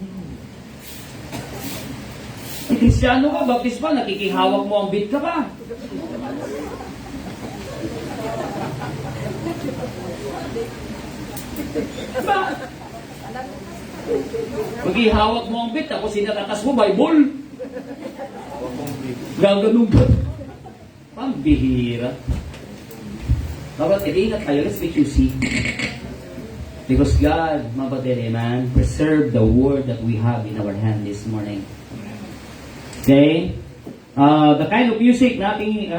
Kristyano ka, baptist pa, nakikihawak mo ang beat ka pa. Diba? Maghihawak mo ang beat, tapos sinatatas mo, Bible. Gaganong ka. Pambihira. Dapat, ingat tayo, let's be choosy. Because God, mga kapatid, amen, preserve the word that we have in our hand this morning. Okay? The kind of music na ating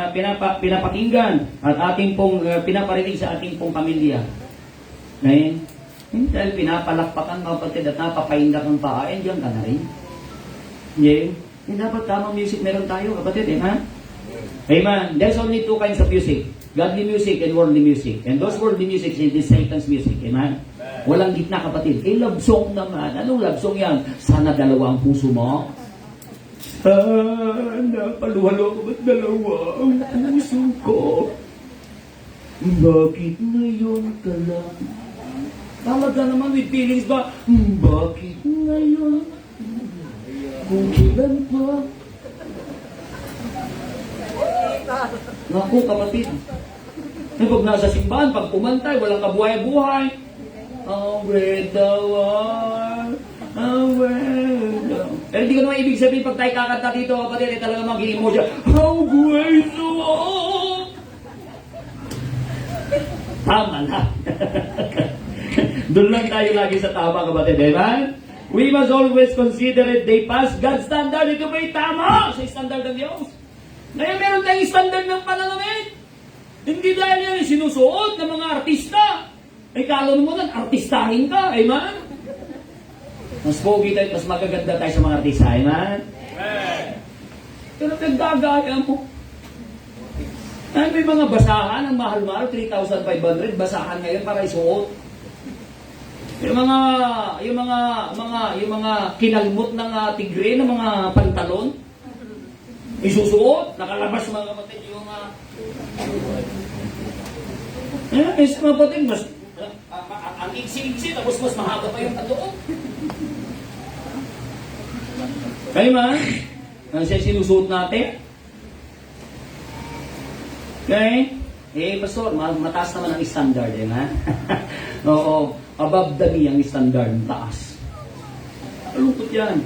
pinapakinggan at ating pong pinaparinig sa ating pong pamilya. Okay? Dahil pinapalakpakan mga kapatid at napapaindak ang paa, diyan ka na rin. Okay? Dapat tamang music meron tayo, kapatid, amen? Amen. There's only two kinds of music. Godly music and worldly music. And those worldly music is Satan's music. Amen? Walang gitna, kapatid. Love song naman. Anong love song yan? Sana dalawa ang puso mo. Sana paluhalo ko ba't dalawa ang puso ko? Bakit ngayon ka lang? Talaga naman with feelings ba? Bakit ngayon? Kung ilan pa? Naku, kapatid. Pag nasa simbahan, pag pumantay, walang kabuhay-buhay. Away the war, away the... Pero hindi ko naman ibig sabihin pag tayo kakanta dito, kapatid, eh, talaga mag-i-emo siya. Away the war. Tama na. Doon lang tayo lagi sa tama, kapatid. Amen? We must always consider it they pass God's standard. Ito ba'y tama sa standard ng Diyos? Ngayon meron tayong standard ng pananamit. Hindi dahil yan sinusuot ng mga artista. Ay kala mo nun, artistahin ka. Amen? Mas pogi tayo, mas magaganda tayo sa mga artista. Amen? Pero nagdagaya mo. Ay, may mga basahan, ang mahal-mahal, 3,500, basahan ngayon para isuot. Yung mga kinalmot ng tigre ng mga pantalon, isusuot, nakalabas mga kapatid yung mga kapatid, mas ang iksi-iksi, tapos mas mahaba pa yung patuon. Kayo man, ano siya sinusuot natin? Okay? Eh, pastor, mataas naman ang standard, eh, ha? Oo, above the knee ang standard, taas. Malungkot yan.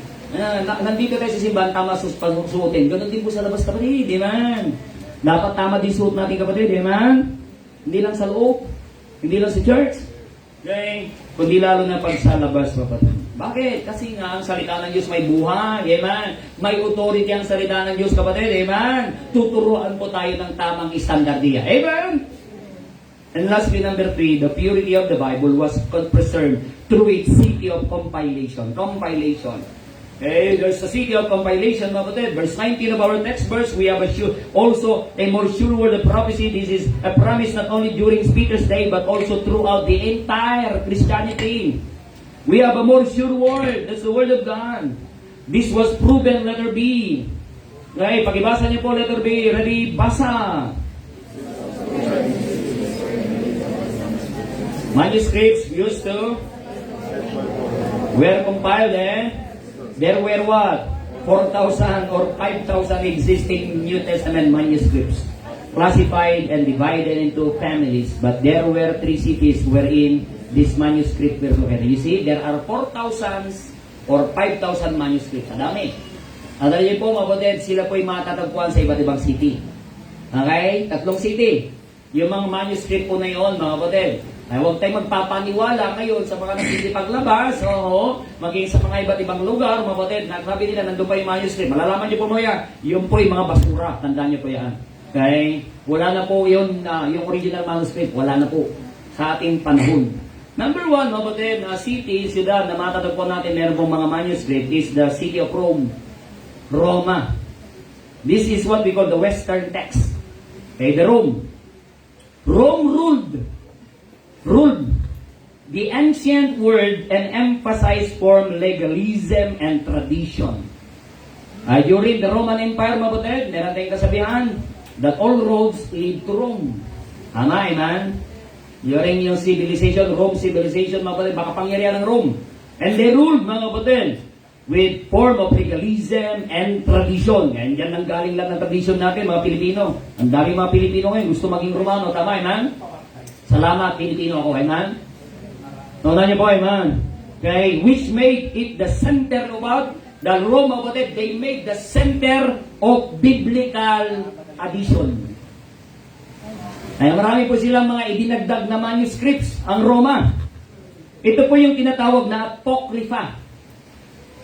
Nandito tayo sa simbahan, tama suotin. Ganon din po sa labas, kapatid, di man? Dapat tama din suot natin, kapatid, di man? Hindi lang sa loob, hindi lang sa church. Okay? Kundi lalo na pag sa labas, kapatid. Bakit? Kasi nga, ang salita ng Diyos may buhay, amen? May authority ang salita ng Diyos, kapatid, amen? Tuturuan po tayo ng tamang standardiya, amen? And lastly, number 3, the purity of the Bible was preserved through its city of compilation. Compilation. Okay, there's the city of compilation, mga kapatid. Verse 19 of our next verse, we have also a more sure word of prophecy. This is a promise not only during Peter's day, but also throughout the entire Christianity. We have a more sure word. That's the word of God. This was proven, letter B. Okay, pakibasa niyo po, letter B. Ready? Basa. Manuscripts used to were compiled, there were what? 4,000 or 5,000 existing New Testament manuscripts classified and divided into families, but there were 3 cities wherein this manuscript were located. You see, there are 4,000 or 5,000 manuscripts. Ang dami. Ang dami po, mga kapatid, sila po'y matatagpuan sa iba't ibang city. Okay? 3 city. Yung mga manuscript po na yun, mga kapatid, ay huwag tayong magpapaniwala ngayon sa mga nagsipaglabas, maging sa mga iba't ibang lugar, mga kapatid, nagsabi nila, nandun pa yung manuscript. Malalaman niyo po mo yan, yun po yung mga basura. Tandaan niyo po yan. Okay? Wala na po yun, yung original manuscript, wala na po sa ating panahon. Number 1, mga kapatid, city, siyudad na matatagpuan natin meron pong mga manuscript is the city of Rome. Roma. This is what we call the Western text. Okay, the Rome. Rome ruled the ancient world and emphasized form legalism and tradition. During the Roman Empire, mga kapatid, meron tayong kasabihan that all roads lead to Rome. Tama, amen? During yung civilization, Rome civilization, mga kapatid, makapangyarihan ng Rome. And they ruled, mga kapatid, with form of legalism and tradition. And yan ang galing lahat ng tradition natin, mga Pilipino. Ang daming mga Pilipino ngayon, gusto maging Romano. Tama, amen? Salamat, Pilipino ako, amen? Tawag niyo po, amen? Okay, which made it the center of what? The Rome, mga kapatid, they made the center of biblical addition. Ay marami po silang mga idinagdag na manuscripts ang Roma. Ito po yung tinatawag na Apocrypha.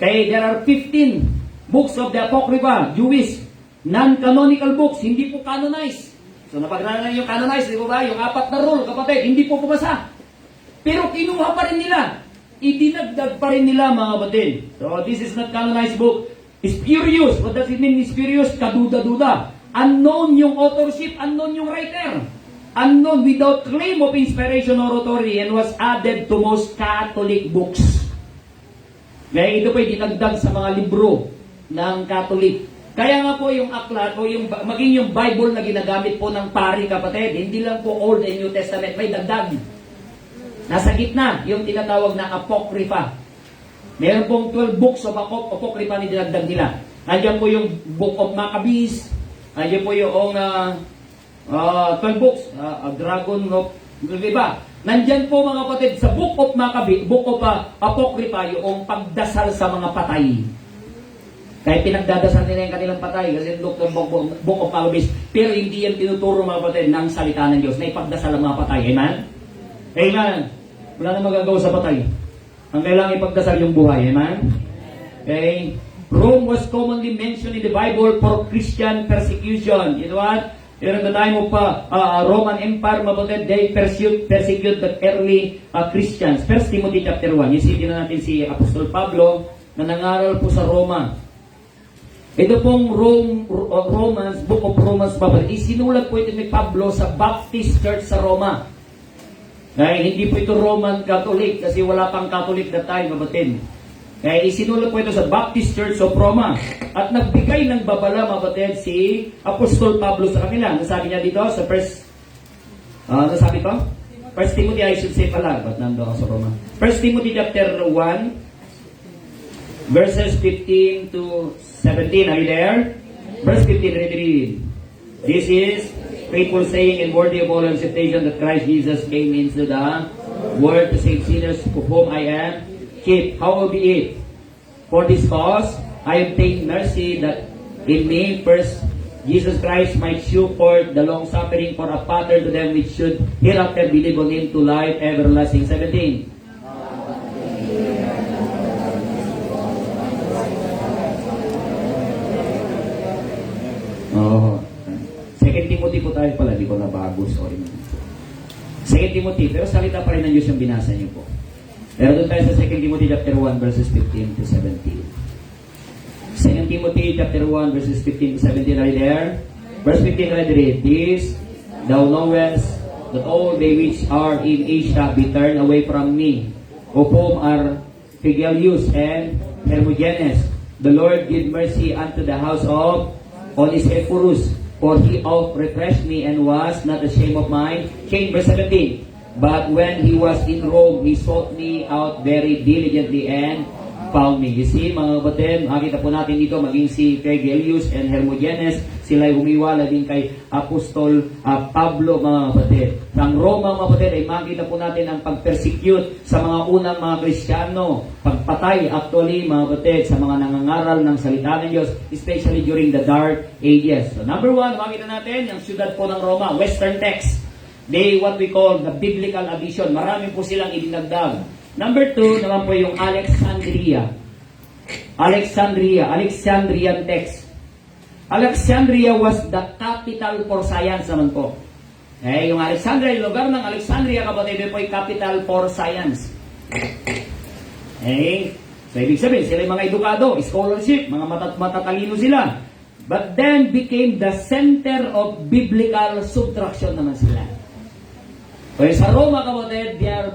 Kaya there are 15 books of the Apocrypha, Jewish, non-canonical books, hindi po canonized. So napag-aralan yung canonized, di ba? Yung 4 na rule, kapatid, hindi po pumasa. Pero kinuha pa rin nila. Idinagdag pa rin nila, mga kapatid. So this is not canonized book. Spurious. What does it mean, spurious? Kaduda-duda. Unknown yung authorship, unknown yung writer. Unknown, without claim of inspiration or authority, and was added to most Catholic books. Kaya ito po dinagdag sa mga libro ng Catholic. Kaya nga po yung aklat o yung maging yung Bible na ginagamit po ng pari, kapatid, hindi lang po Old and New Testament, may dagdag. Nasa gitna yung tinatawag na Apocrypha. Meron pong 12 books of Apocrypha ni dinagdag nila. Nandiyan po yung Book of Maccabees, nandiyan po yung 12 books, Dragon of, diba? Nandyan po, mga kapatid, sa Book of Maccabees, Book of Apocrypha, yung pagdasal sa mga patay. Kaya pinagdadasal nila yung kanilang patay kasi Book of Maccabees. Pero hindi yan tinuturo, mga kapatid, ng salita ng Diyos na ipagdasal ang mga patay. Amen? Amen? Wala na magagawa sa patay. Ang kailangan ipagdasal yung buhay. Amen? Okay? Rome was commonly mentioned in the Bible for Christian persecution. You know what? During the time of Roman Empire, mabuti, they persecute the early Christians. 1 Timothy chapter 1. Isipin na natin si Apostol Pablo na nangaral po sa Roma. Ito pong Romans, Book of Romans, isinulat po ito ni Pablo sa Baptist Church sa Roma. Dahil hindi po ito Roman Catholic kasi wala pang Catholic that time, mabutin. Kaya isinulat po ito sa Baptist Church of Roma. At nagbigay ng babala, mabatid, si Apostol Pablo sa kanila. Nasabi niya dito sa nasabi ko? 1 Timothy, I should say pala, ba't nando ako sa Roma? 1 Timothy chapter 1, verses 15 to 17. Are you there? Verse 15, read. This is faithful saying and worthy of all acceptation that Christ Jesus came into the world to save sinners, of whom I am chief. How will be it? For this cause, I obtained mercy that in me first Jesus Christ might show forth the long suffering for a pattern to them which should hereafter believe on him to life everlasting. 17. Oh. 2 Timothy po tayo pala, di ko nabago, sorry. 2 Timothy, pero salita pa rin ng Diyos yung binasa niyo po. Pero doon tayo sa 2 Timothy chapter 1 verses 15 to 17. 2 Timothy chapter 1 verses 15 to 17, right there. Verse 15, read. This, thou knowest that all they which are in Asia be turned away from me, of whom are Phygelius and Hermogenes. The Lord give mercy unto the house of Onesiphorus, for he oft refreshed me and was not ashamed of mine. Change verse 17. But when he was in Rome, he sought me out very diligently and found me. You see, mga kapatid, makita po natin dito, maging si Phygelius and Hermogenes, sila ay humiwala din kay Apostol Pablo, mga kapatid. Ang Roma, mga kapatid, ay makita po natin ang pag-persecute sa mga unang mga Kristiyano, pagpatay, actually, mga kapatid, sa mga nangangaral ng salita ng Diyos, especially during the Dark Ages. So, number 1, makita natin, yung syudad po ng Roma, Western text. They, what we call the biblical addition. Marami po silang idinagdag. Number 2, naman po yung Alexandrian text. Alexandria was the capital for science naman po. Yung Alexandria, yung lugar ng Alexandria, kapatid, po ay capital for science. So ibig sabihin, sila yung mga edukado, scholarship, mga matatalino sila. But then became the center of biblical subtraction naman sila. Kaya sa Roma, kapatid, they are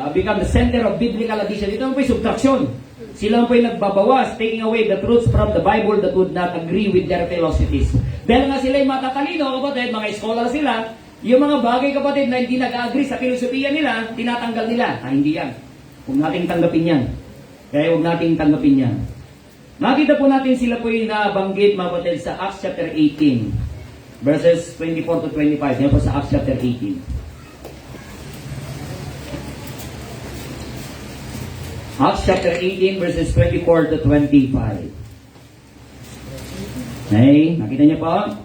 become the center of biblical addition. Ito po yung subtraction. Sila po yung nagbabawas, taking away the truths from the Bible that would not agree with their philosophies. Dahil nga sila yung matatalino, kapatid, mga scholar sila, yung mga bagay, kapatid, na hindi nag-agree sa filosofiya nila, tinatanggal nila. Hindi yan. Huwag nating tanggapin yan. Kaya huwag nating tanggapin yan. Nakita po natin sila po yung nabanggit, mga kapatid, sa Acts chapter 18, verses 24 to 25. Yan po sa Acts chapter 18. Acts chapter 18 verses 24 to 25. Nakita niyo po?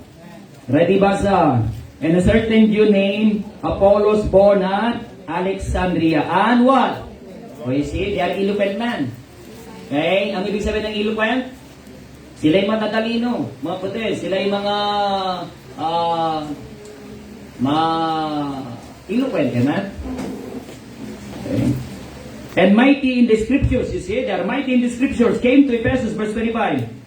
Ready, basa. And a certain Jew named Apollos born at Alexandria. And what? O you see, they are eloquent man. Okay? Ang ibig sabihin ng eloquent? Sila'y matatalino, mga puti. Sila'y mga eloquent, amen? Okay. And mighty in the scriptures, you see, they are mighty in the scriptures. Came to Ephesus, verse 25.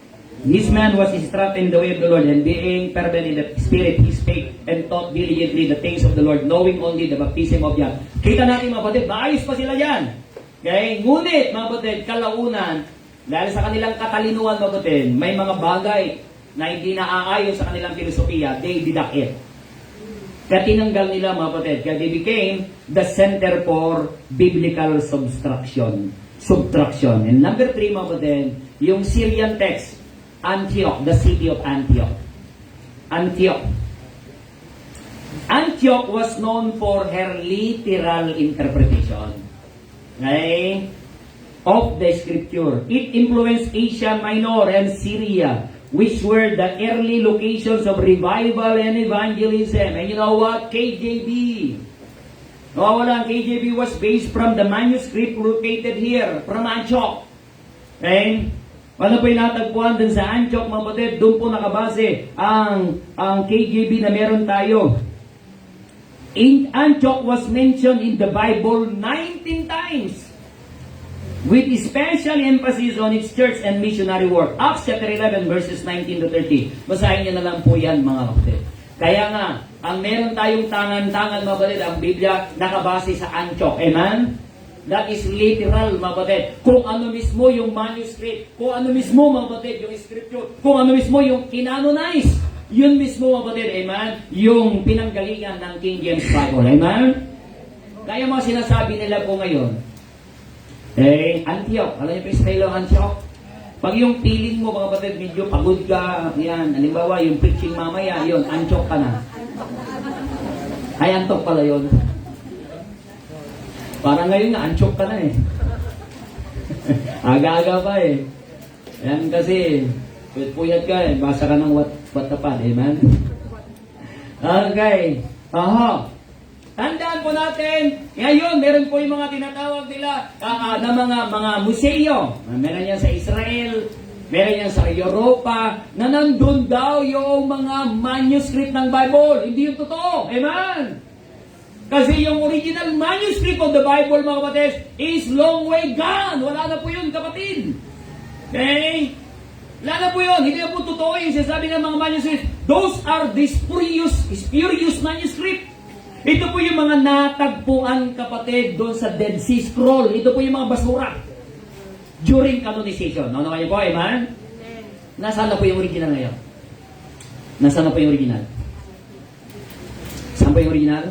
This man was instructed in the way of the Lord, and being fervent in the Spirit, he spake and taught diligently the things of the Lord, knowing only the baptism of John. Kita natin mga kapatid, maayos pa sila yan. Okay? Ngunit, mga kapatid, kalaunan, dahil sa kanilang katalinuhan, mga kapatid, may mga bagay na hindi naaayon sa kanilang filosofiya, they deduct it. Kaya tinanggal nila, mga kapatid, kaya they became the center for biblical subtraction. And number 3, mga kapatid, yung Syrian text, Antioch, the city of Antioch. Antioch was known for her literal interpretation, okay, of the scripture. It influenced Asia Minor and Syria, which were the early locations of revival and evangelism. And you know what? KJV. KJV was based from the manuscript located here, from Antioch. Okay? Ano po yung natagpuan dun sa Antioch, mga kapatid? Doon po nakabase ang KJV na meron tayo. In Antioch was mentioned in the Bible 19 times, with special emphasis on its church and missionary work. Acts chapter 11, verses 19 to 30. Basahin niyo na lang po yan, mga kapatid. Kaya nga, ang meron tayong tangan-tangan, mga kapatid, ang Biblia nakabase sa Antioch. Amen? That is literal, mga kapatid. Kung ano mismo yung manuscript, kung ano mismo, mga kapatid, yung scripture, kung ano mismo yung canonize, yun mismo, mga kapatid, amen, yung pinanggalingan ng King James Bible, amen? Kaya mga sinasabi nila po ngayon, Antioch, alam niyo po yung style ng Antioch? Pag yung feeling mo, mga kapatid, medyo pagod ka, yan, halimbawa, yung preaching mamaya, yun, Antioch ka na. Ay, Antioch pala yun. Parang ngayon na, Antioch ka na eh. Aga-aga pa eh. Yan kasi, puyat ka eh, basa ka ng watapad, amen? Okay. Aha. Tandaan po natin, ngayon, meron po yung mga tinatawag nila na mga museo. Meron yan sa Israel, meron yan sa Europa, na nandun daw yung mga manuscript ng Bible. Hindi yung totoo. Amen? Kasi yung original manuscript of the Bible, mga kapatid, is long way gone. Wala na po yun, kapatid. Okay? Wala na po yun. Hindi na po totoo yung sinasabi ng mga manuscript. Those are the spurious manuscript. Ito po yung mga natagpuan, kapatid, doon sa Dead Sea Scroll. Ito po yung mga basura. During canonization. Ano kayo po, amen? Nasaan na po yung original ngayon? Nasaan na po yung original? Saan po yung original?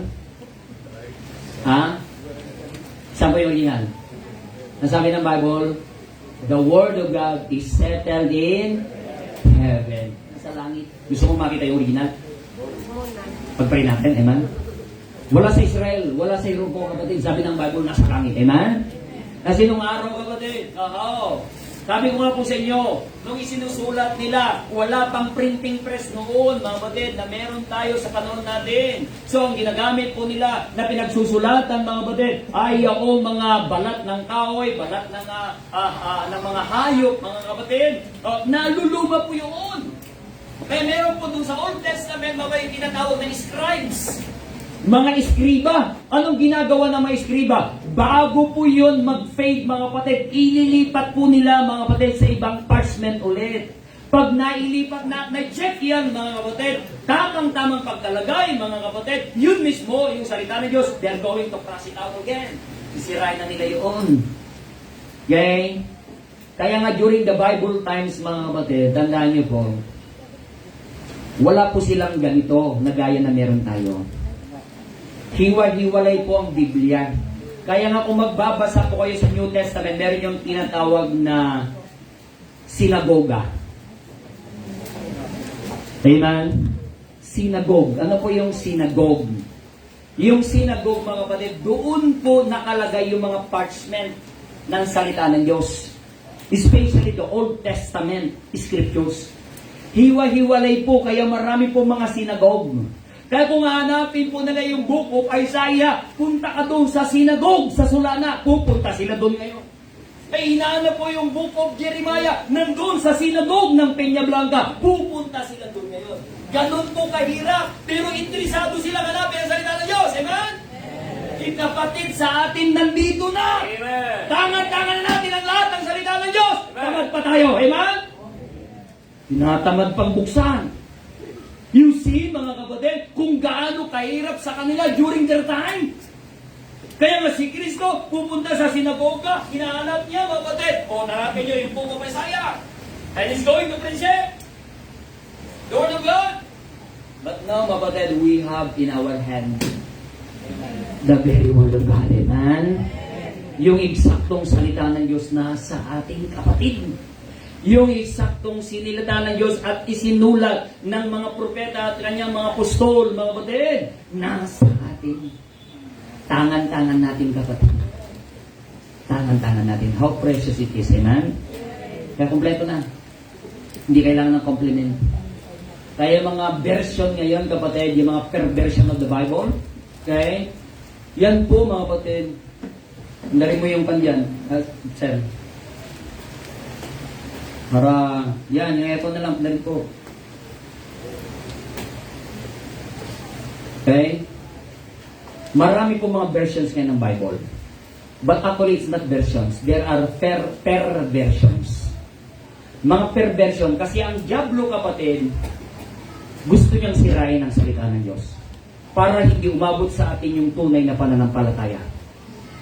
Ha? Saan po yung original? Nasabi ng Bible, the Word of God is settled in heaven. Sa langit. Gusto mo makita yung original? Pagpray natin, amen? Wala sa Israel, wala sa Europa, kapatid. Sabi ng Bible, nasa langit, amen? Kasi nung araw, kapatid, sabi ko nga po sa inyo, nung isinusulat nila, wala pang printing press noon, mga kapatid, na meron tayo sa kanon natin. So, ang ginagamit po nila na pinagsusulatan, mga kapatid, ay yung mga balat ng kahoy, balat ng mga hayop, mga kapatid. Naluluma po yun. Kaya meron po dun sa Old Testament, mga yung tinatawag ng scribes. Mga iskriba. Anong ginagawa ng mga iskriba? Bago po yun mag-fade, mga kapatid, ililipat po nila, mga kapatid, sa ibang parchment ulit. Pag nailipat na-check yan, mga kapatid, tamang-tamang pagkalagay, mga kapatid, yun mismo, yung salita ng Diyos, they're going to cross it out again. Sisirain na nila yun. Okay? Kaya nga during the Bible times, mga kapatid, tandaan niyo po, wala po silang ganito na gaya na meron tayo. Hiwa-hiwalay po ang Biblia. Kaya nga kung magbabasa po kayo sa New Testament, meron yung tinatawag na sinagoga. Amen? Synagogue. Ano po yung synagogue? Yung synagogue, mga kapatid, doon po nakalagay yung mga parchment ng salita ng Diyos. Especially the Old Testament scriptures. Hiwa-hiwalay po, kaya marami po mga synagogue. Kaya kung hanapin po nila yung book of Isaiah, punta ka doon sa sinagog, sa Sulana, pupunta sila doon ngayon. Ay hinahanap po yung book of Jeremiah, nandun sa sinagog ng Peña Blanca, pupunta sila doon ngayon. Ganon po kahirap, pero interesado sila hanapin ang salita ng Diyos. Amen? Kapatid, sa atin nandito na. Amen. Tangan-tangan na natin ang lahat ng salita ng Diyos. Tamad pa tayo. Amen? Tinatamad pang buksan. You see, mga kapatid, kung gaano kahirap sa kanila during their time. Kaya nga si Kristo, pupunta sa sinagoga, hinahanap niya, mga kapatid. O, narapin niyo yung book of Isaiah. And he's going to preach it. The word of God. But now, mga kapatid, we have in our hand the very word of God. Amen? Yung eksaktong salita ng Diyos na sa ating kapatid. Yung eksaktong sinilita ng Diyos at isinulat ng mga propeta at kanyang mga apostol, mga kapatid, nasa atin. Tangan-tangan natin, kapatid. Tangan-tangan natin. How precious it is. Amen? Kaya kompleto na. Hindi kailangan ng compliment. Kaya mga version ngayon, kapatid, yung mga per version of the Bible, okay? Yan po, mga kapatid. Dari mo yung pandyan. Sir. Para, yan, yung eto na lang, dari po. Okay? Marami po mga versions ngayon ng Bible. But actually, it's not versions. There are per versions. Mga per version. Kasi ang diablo, kapatid, gusto niyang sirain ang salita ng Diyos. Para hindi umabot sa atin yung tunay na pananampalataya.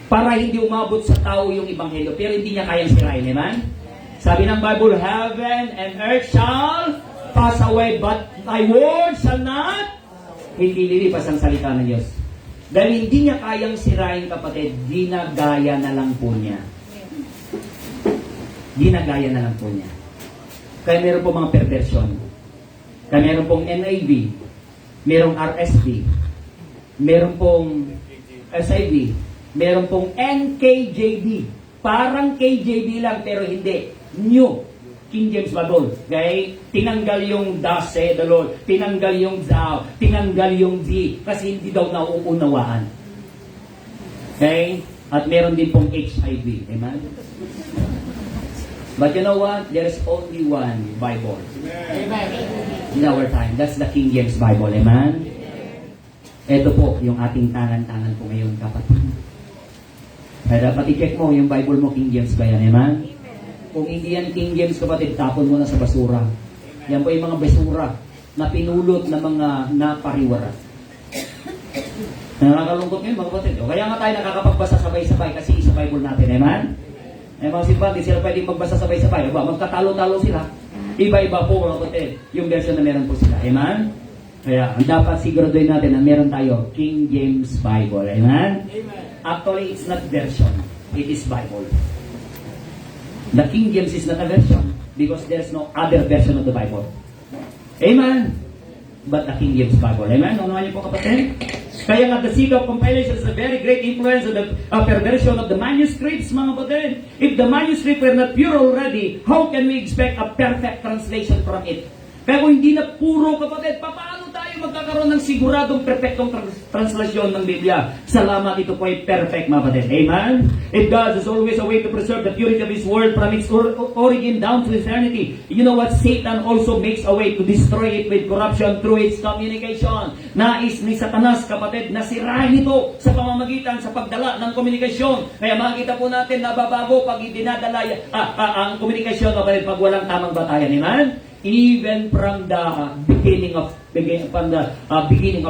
Para hindi umabot sa tao yung ebanghelyo. Pero hindi niya kayang sirain. Amen? Sabi ng Bible, heaven and earth shall pass away, but thy word shall not. Hindi lilipas ang salita ng Diyos. Dahil hindi niya kayang sirain, kapatid, ginagaya na lang po niya. Ginagaya na lang po niya. Kaya meron po mga perversion. Kaya meron pong NIV, merong RSV, meron pong SIV, meron pong NKJV. Parang KJV lang pero hindi. New King James Bible. Okay? Tinanggal yung thus said the Lord. Tinanggal yung thou. Tinanggal yung thee. Kasi hindi daw nauunawaan. Okay? At meron din pong HIV. Amen? But you know what? There is only one Bible. Amen. In our time. That's the King James Bible. Amen? Ito po, yung ating tangan-tangan po ngayon, kapatid. Kaya dapat i-check mo yung Bible mo, King James ba yan? Amen? Kung hindi yan King James, kapatid, tapon mo na sa basura. Yan po yung mga basura na pinulot ng mga napariwara. Nakakalungkot ngayon, mga kapatid. O, kaya nga tayo nakakapagbasa sabay-sabay kasi isa Bible natin. Amen? Eh, mga simpa, di sila pwedeng magbasa sabay-sabay. Aba, magkatalo-talo sila. Iba-iba po, mga kapatid, yung version na meron po sila. Amen? Kaya, ang dapat siguraduhin natin na meron tayo King James Bible. Amen? Actually, it's not version. It is Bible. The King James is not a version because there's no other version of the Bible. Amen? But the King James Bible. Amen? Unahan niyo po, kapatid? Kaya nga, the seed of compilation is a very great influence of the perversion of the manuscripts, mga kapatid. If the manuscript were not pure already, how can we expect a perfect translation from it? Kaya kung hindi na puro, kapatid, paano tayo magkakaroon ng siguradong perfectong translasyon ng Biblia? Salamat, ito po ay perfect, mga kapatid. Amen? If God is always a way to preserve the purity of His Word from its origin down to eternity, you know what? Satan also makes a way to destroy it with corruption through its communication. Nais ni Satanas, kapatid, na sirahin ito sa pamamagitan sa pagdala ng komunikasyon. Kaya makikita po natin na babago pag dinadala ang komunikasyon, kapatid, pag walang tamang batayan. Amen? Even from the beginning of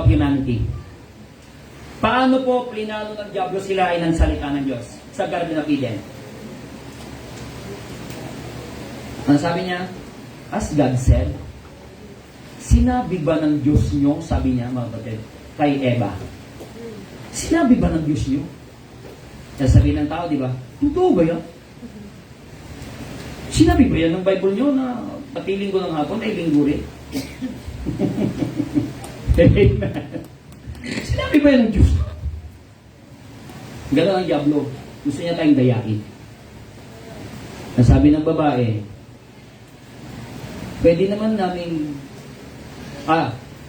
humanity. Paano po plinano ng diablo sila ay ng salita ng Diyos sa Garden of Eden? Ano sabi niya? As God said, sinabi ba ng Diyos niyo, sabi niya, mga kapatid, kay Eva, sinabi ba ng Diyos niyo? Sasabihin ng tao, di ba? Totoo ba yan? Sinabi ba yan ng Bible niyo na pati linggo ng hapon ay linggo rin? Amen. Sinabi ba yan ng Diyos? Gano'n ang diablo. Gusto niya tayong dayain. Nasabi ng babae, pwede naman namin,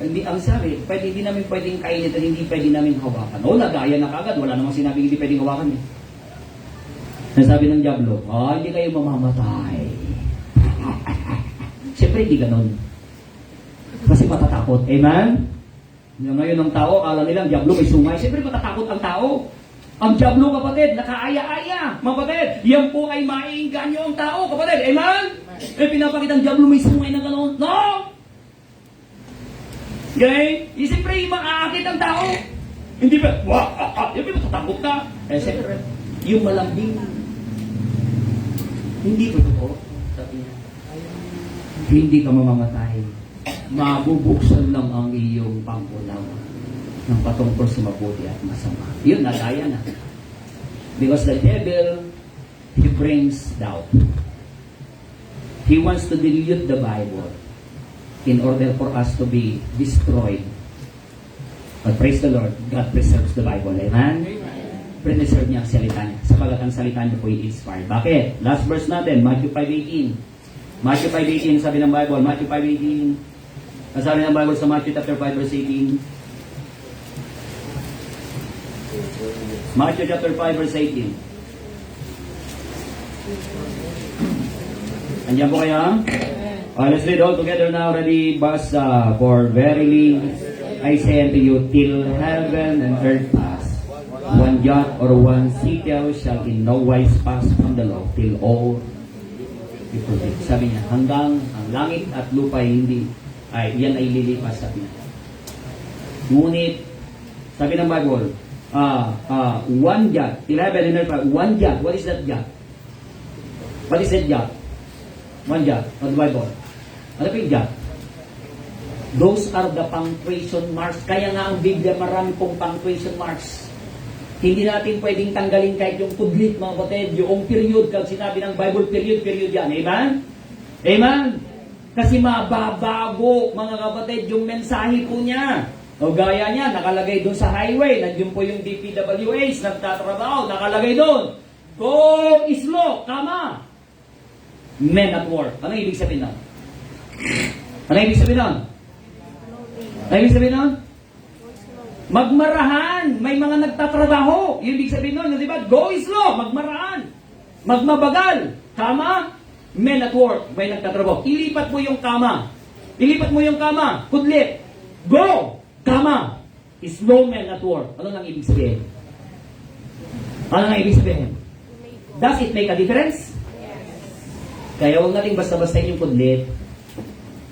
Hindi, ang sabi, hindi namin pwedeng kainin at hindi pwede namin hawakan. O, nagaya na kagad. Wala namang sinabing hindi pwedeng hawakan. Nasabi ng Diablo, hindi kayo mamamatay. Siyempre, hindi ganon. Kasi matatakot. Amen? Ngayon ang tao, akala nilang Diablo may sungay. Siyempre, matatakot ang tao. Ang Diablo, kapatid, nakaaya-aya. Mga kapatid, yan po ay maiinganyo ang tao, kapatid. Amen? Pinapakita ang Diablo may sungay na ganon. No! Okay? Siyempre, maaakit ang tao. Hindi ba, siyempre, matatakot ka. Siyempre, yung malambing, hindi ko totoo. Sabi niya, hindi ka mamamatay. Mabubuksan lang ang iyong pangunaw ng patungkol sa mabuti at masama. Yun, nagaya na. Because the devil, he brings doubt. He wants to dilute the Bible in order for us to be destroyed. But praise the Lord, God preserves the Bible. Amen? Preserve niya ang salita niya. Sapagat ang salita niya po i-inspired. Bakit? Last verse natin, Matthew 5:18. Matthew 5:18, sabi ng Bible, Matthew 5:18. Ang sabi ng Bible sa Matthew chapter 5 verse 18. Matthew chapter 5 verse 18. Andiyan po kayo? Let's read all together now. Ready, basa. For verily I say unto you, till heaven and earth pass, one jot or one tittle shall in no wise pass from the law till all be fulfilled. Sabi niya, hanggang ang langit at lupa yan ay lilipas, sabi niya. Ngunit, sabi ng Bible, one jot, till heaven and earth pass, one jot. What is that jot? What is that jot? One jot of the Bible. Ano po yung jot? Those are the punctuation marks. Kaya nga ang Biblia marami pong punctuation marks. Hindi natin pwedeng tanggalin kahit yung kudlit, mga kapatid, yung period, kasi sinabi ng Bible, period yan. Amen? Amen? Kasi mababago, mga kapatid, yung mensahe po niya. O gaya niya, nakalagay doon sa highway, nandiyon po yung DPWH, nagtatrabaho, nakalagay doon. Go slow, kama. Men at work. Ano ibig sabihin nun? Ano ibig sabihin nun? Ano ibig sabihin nun? Magmarahan. May mga nagtatrabaho. Yung ibig sabihin nun, di ba? Go slow. Magmarahan. Magmabagal. Kama. Men at work. May nagtatrabaho. Ilipat mo yung kama. Ilipat mo yung kama. Kudlit. Go. Kama. Slow men at work. Ano nang ibig sabihin? Ano nang ibig sabihin? Does it make a difference? Kaya huwag natin basta-basta yung kudlit.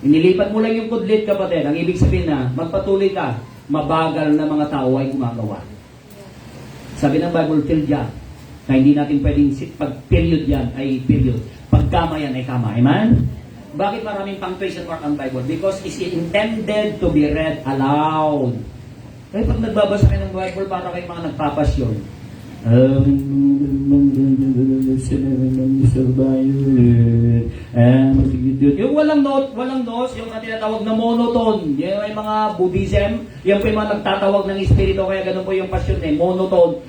Inilipat mo lang yung kudlit, kapatid. Ang ibig sabihin na, magpatuloy ka. Mabagal na mga tao ay gumagawa. Sabi ng Bible, till dyan. Na hindi natin pwedeng pag period yan ay period. Pag kama yan ay kama. Amen? Bakit maraming punctuation mark ang Bible? Because it's intended to be read aloud. Kaya pag nagbabasa kayo ng Bible, para kayong mga nagpapasyon. Yung walang notes, yung tinatawag na monotone, yung may mga Buddhism, yung po yung mga nagtatawag ng espiritu, kaya ganun po yung passion monotone.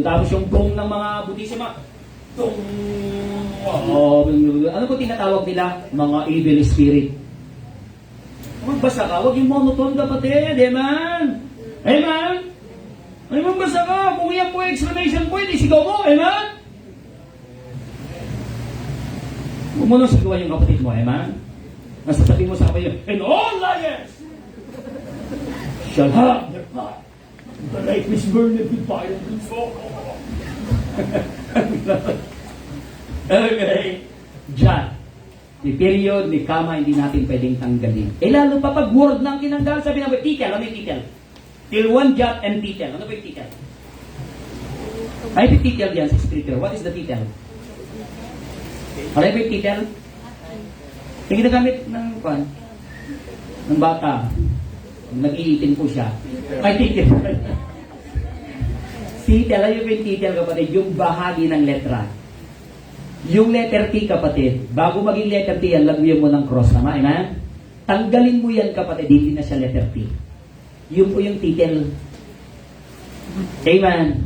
Tapos yung gong ng mga Buddhism, ano po tinatawag nila? Mga evil spirit. Magbasa ka, huwag yung monotone, kapatid. Amen? Amen? Ay, magbasa ka. Kung yan po exclamation point, isigaw mo. Amen? Huwag mo nang sigawan yung kapatid mo. Amen? Nasasabi mo sa kapatid, and all liars shall have their part. The life is burned with fire and smoke. Okay. Diyan. Ni period, ni kama, hindi natin pwedeng tanggalin. Lalo pa pag word ng tinanggal, sabi namin, title. Ano yung title? Till one jot and title. Ano ba yung title? Ay, yung title yan sa scripture. What is the title? Ano ba yung title? Yung ginagamit ng bata. Nag-iitin po siya. Ay, title. Title, ano yung title, kapatid? Yung bahagi ng letra. Yung letter T, kapatid, bago maging letter T yan, lagyan mo ng cross naman, amen? Tanggalin mo yan, kapatid, hindi na siya letter T. Yun po yung title. Amen.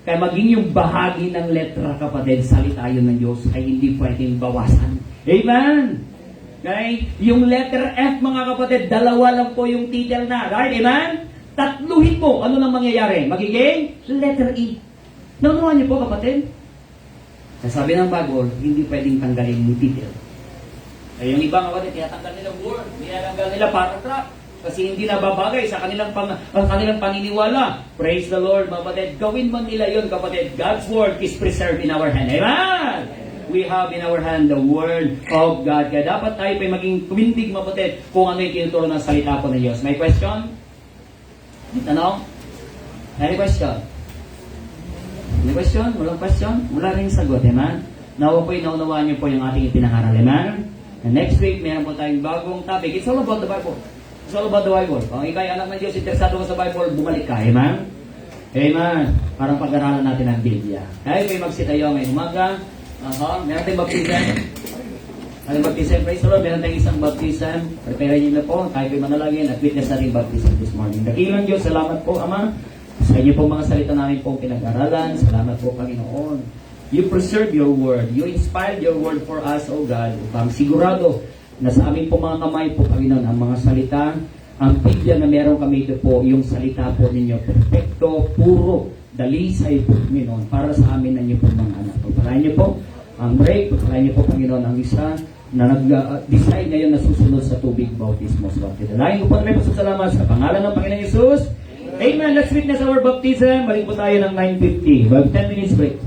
Kaya maging yung bahagi ng letra, kapatid, salita yun ng Diyos ay hindi pwedeng bawasan. Amen? Okay? Yung letter F, mga kapatid, dalawa lang po yung title na. Right? Amen? Tatluhin mo. Ano lang mangyayari? Magiging letter E. Naunawan niyo po, kapatid? Sabi ng Bible, hindi pwedeng tanggalin yung title. Ay, yung ibang kapatid, tinatanggal nila word, tinatanggal nila paragraph. Kasi hindi nababagay sa kanilang paniniwala. Praise the Lord, mga kapatid. Gawin man nila yun, kapatid. God's word is preserved in our hand. Amen! We have in our hand the word of God. Kaya dapat tayo pa maging kumindig, mga kapatid, kung ano yung tinuturo ng salita po ng Diyos. May question? May tanong? Any question? May question? Walang question? Wala rin sagot, amen? Nawa po'y naunawaan niyo po yung ating ipinangaral, amen? And next week, meron po tayong bagong topic. It's all about the Bible. It's all about the Bible. Kung ikay anak ng Diyos, interesado ka sa Bible, bumalik ka. Amen? Amen. Parang pag-aralan natin ang Biblia. Kaya kayo magsitayo ngayong umaga. Meron tayong baptism. Ang baptism, praise the Lord. Meron tayong isang baptism. Prepare niyo na po. Tayo kayo manalagin at witness natin yung baptism this morning. Dakilang Diyos, salamat po, Ama. Sa inyo pong mga salita namin pong pinag-aralan. Salamat po, Panginoon. You preserve your word. You inspired your word for us, O God. Upang sigurado na sa aming po mga kamay po, Panginoon, ang mga salita, ang Biblia na meron kami ito po, yung salita po ninyo, perfecto, puro, dalisay po, Panginoon, para sa amin na niyo po mga anak. Pagpalain niyo po ang break, pagpalain niyo po, Panginoon, ang isa na nag-decide ngayon na susunod sa tubig bautismo. So, dalahin ko po na may pasasalamat sa pangalan ng Panginoon Yesus. Amen. Let's witness our baptism. Balik po tayo ng 9:50. We have 10 minutes break.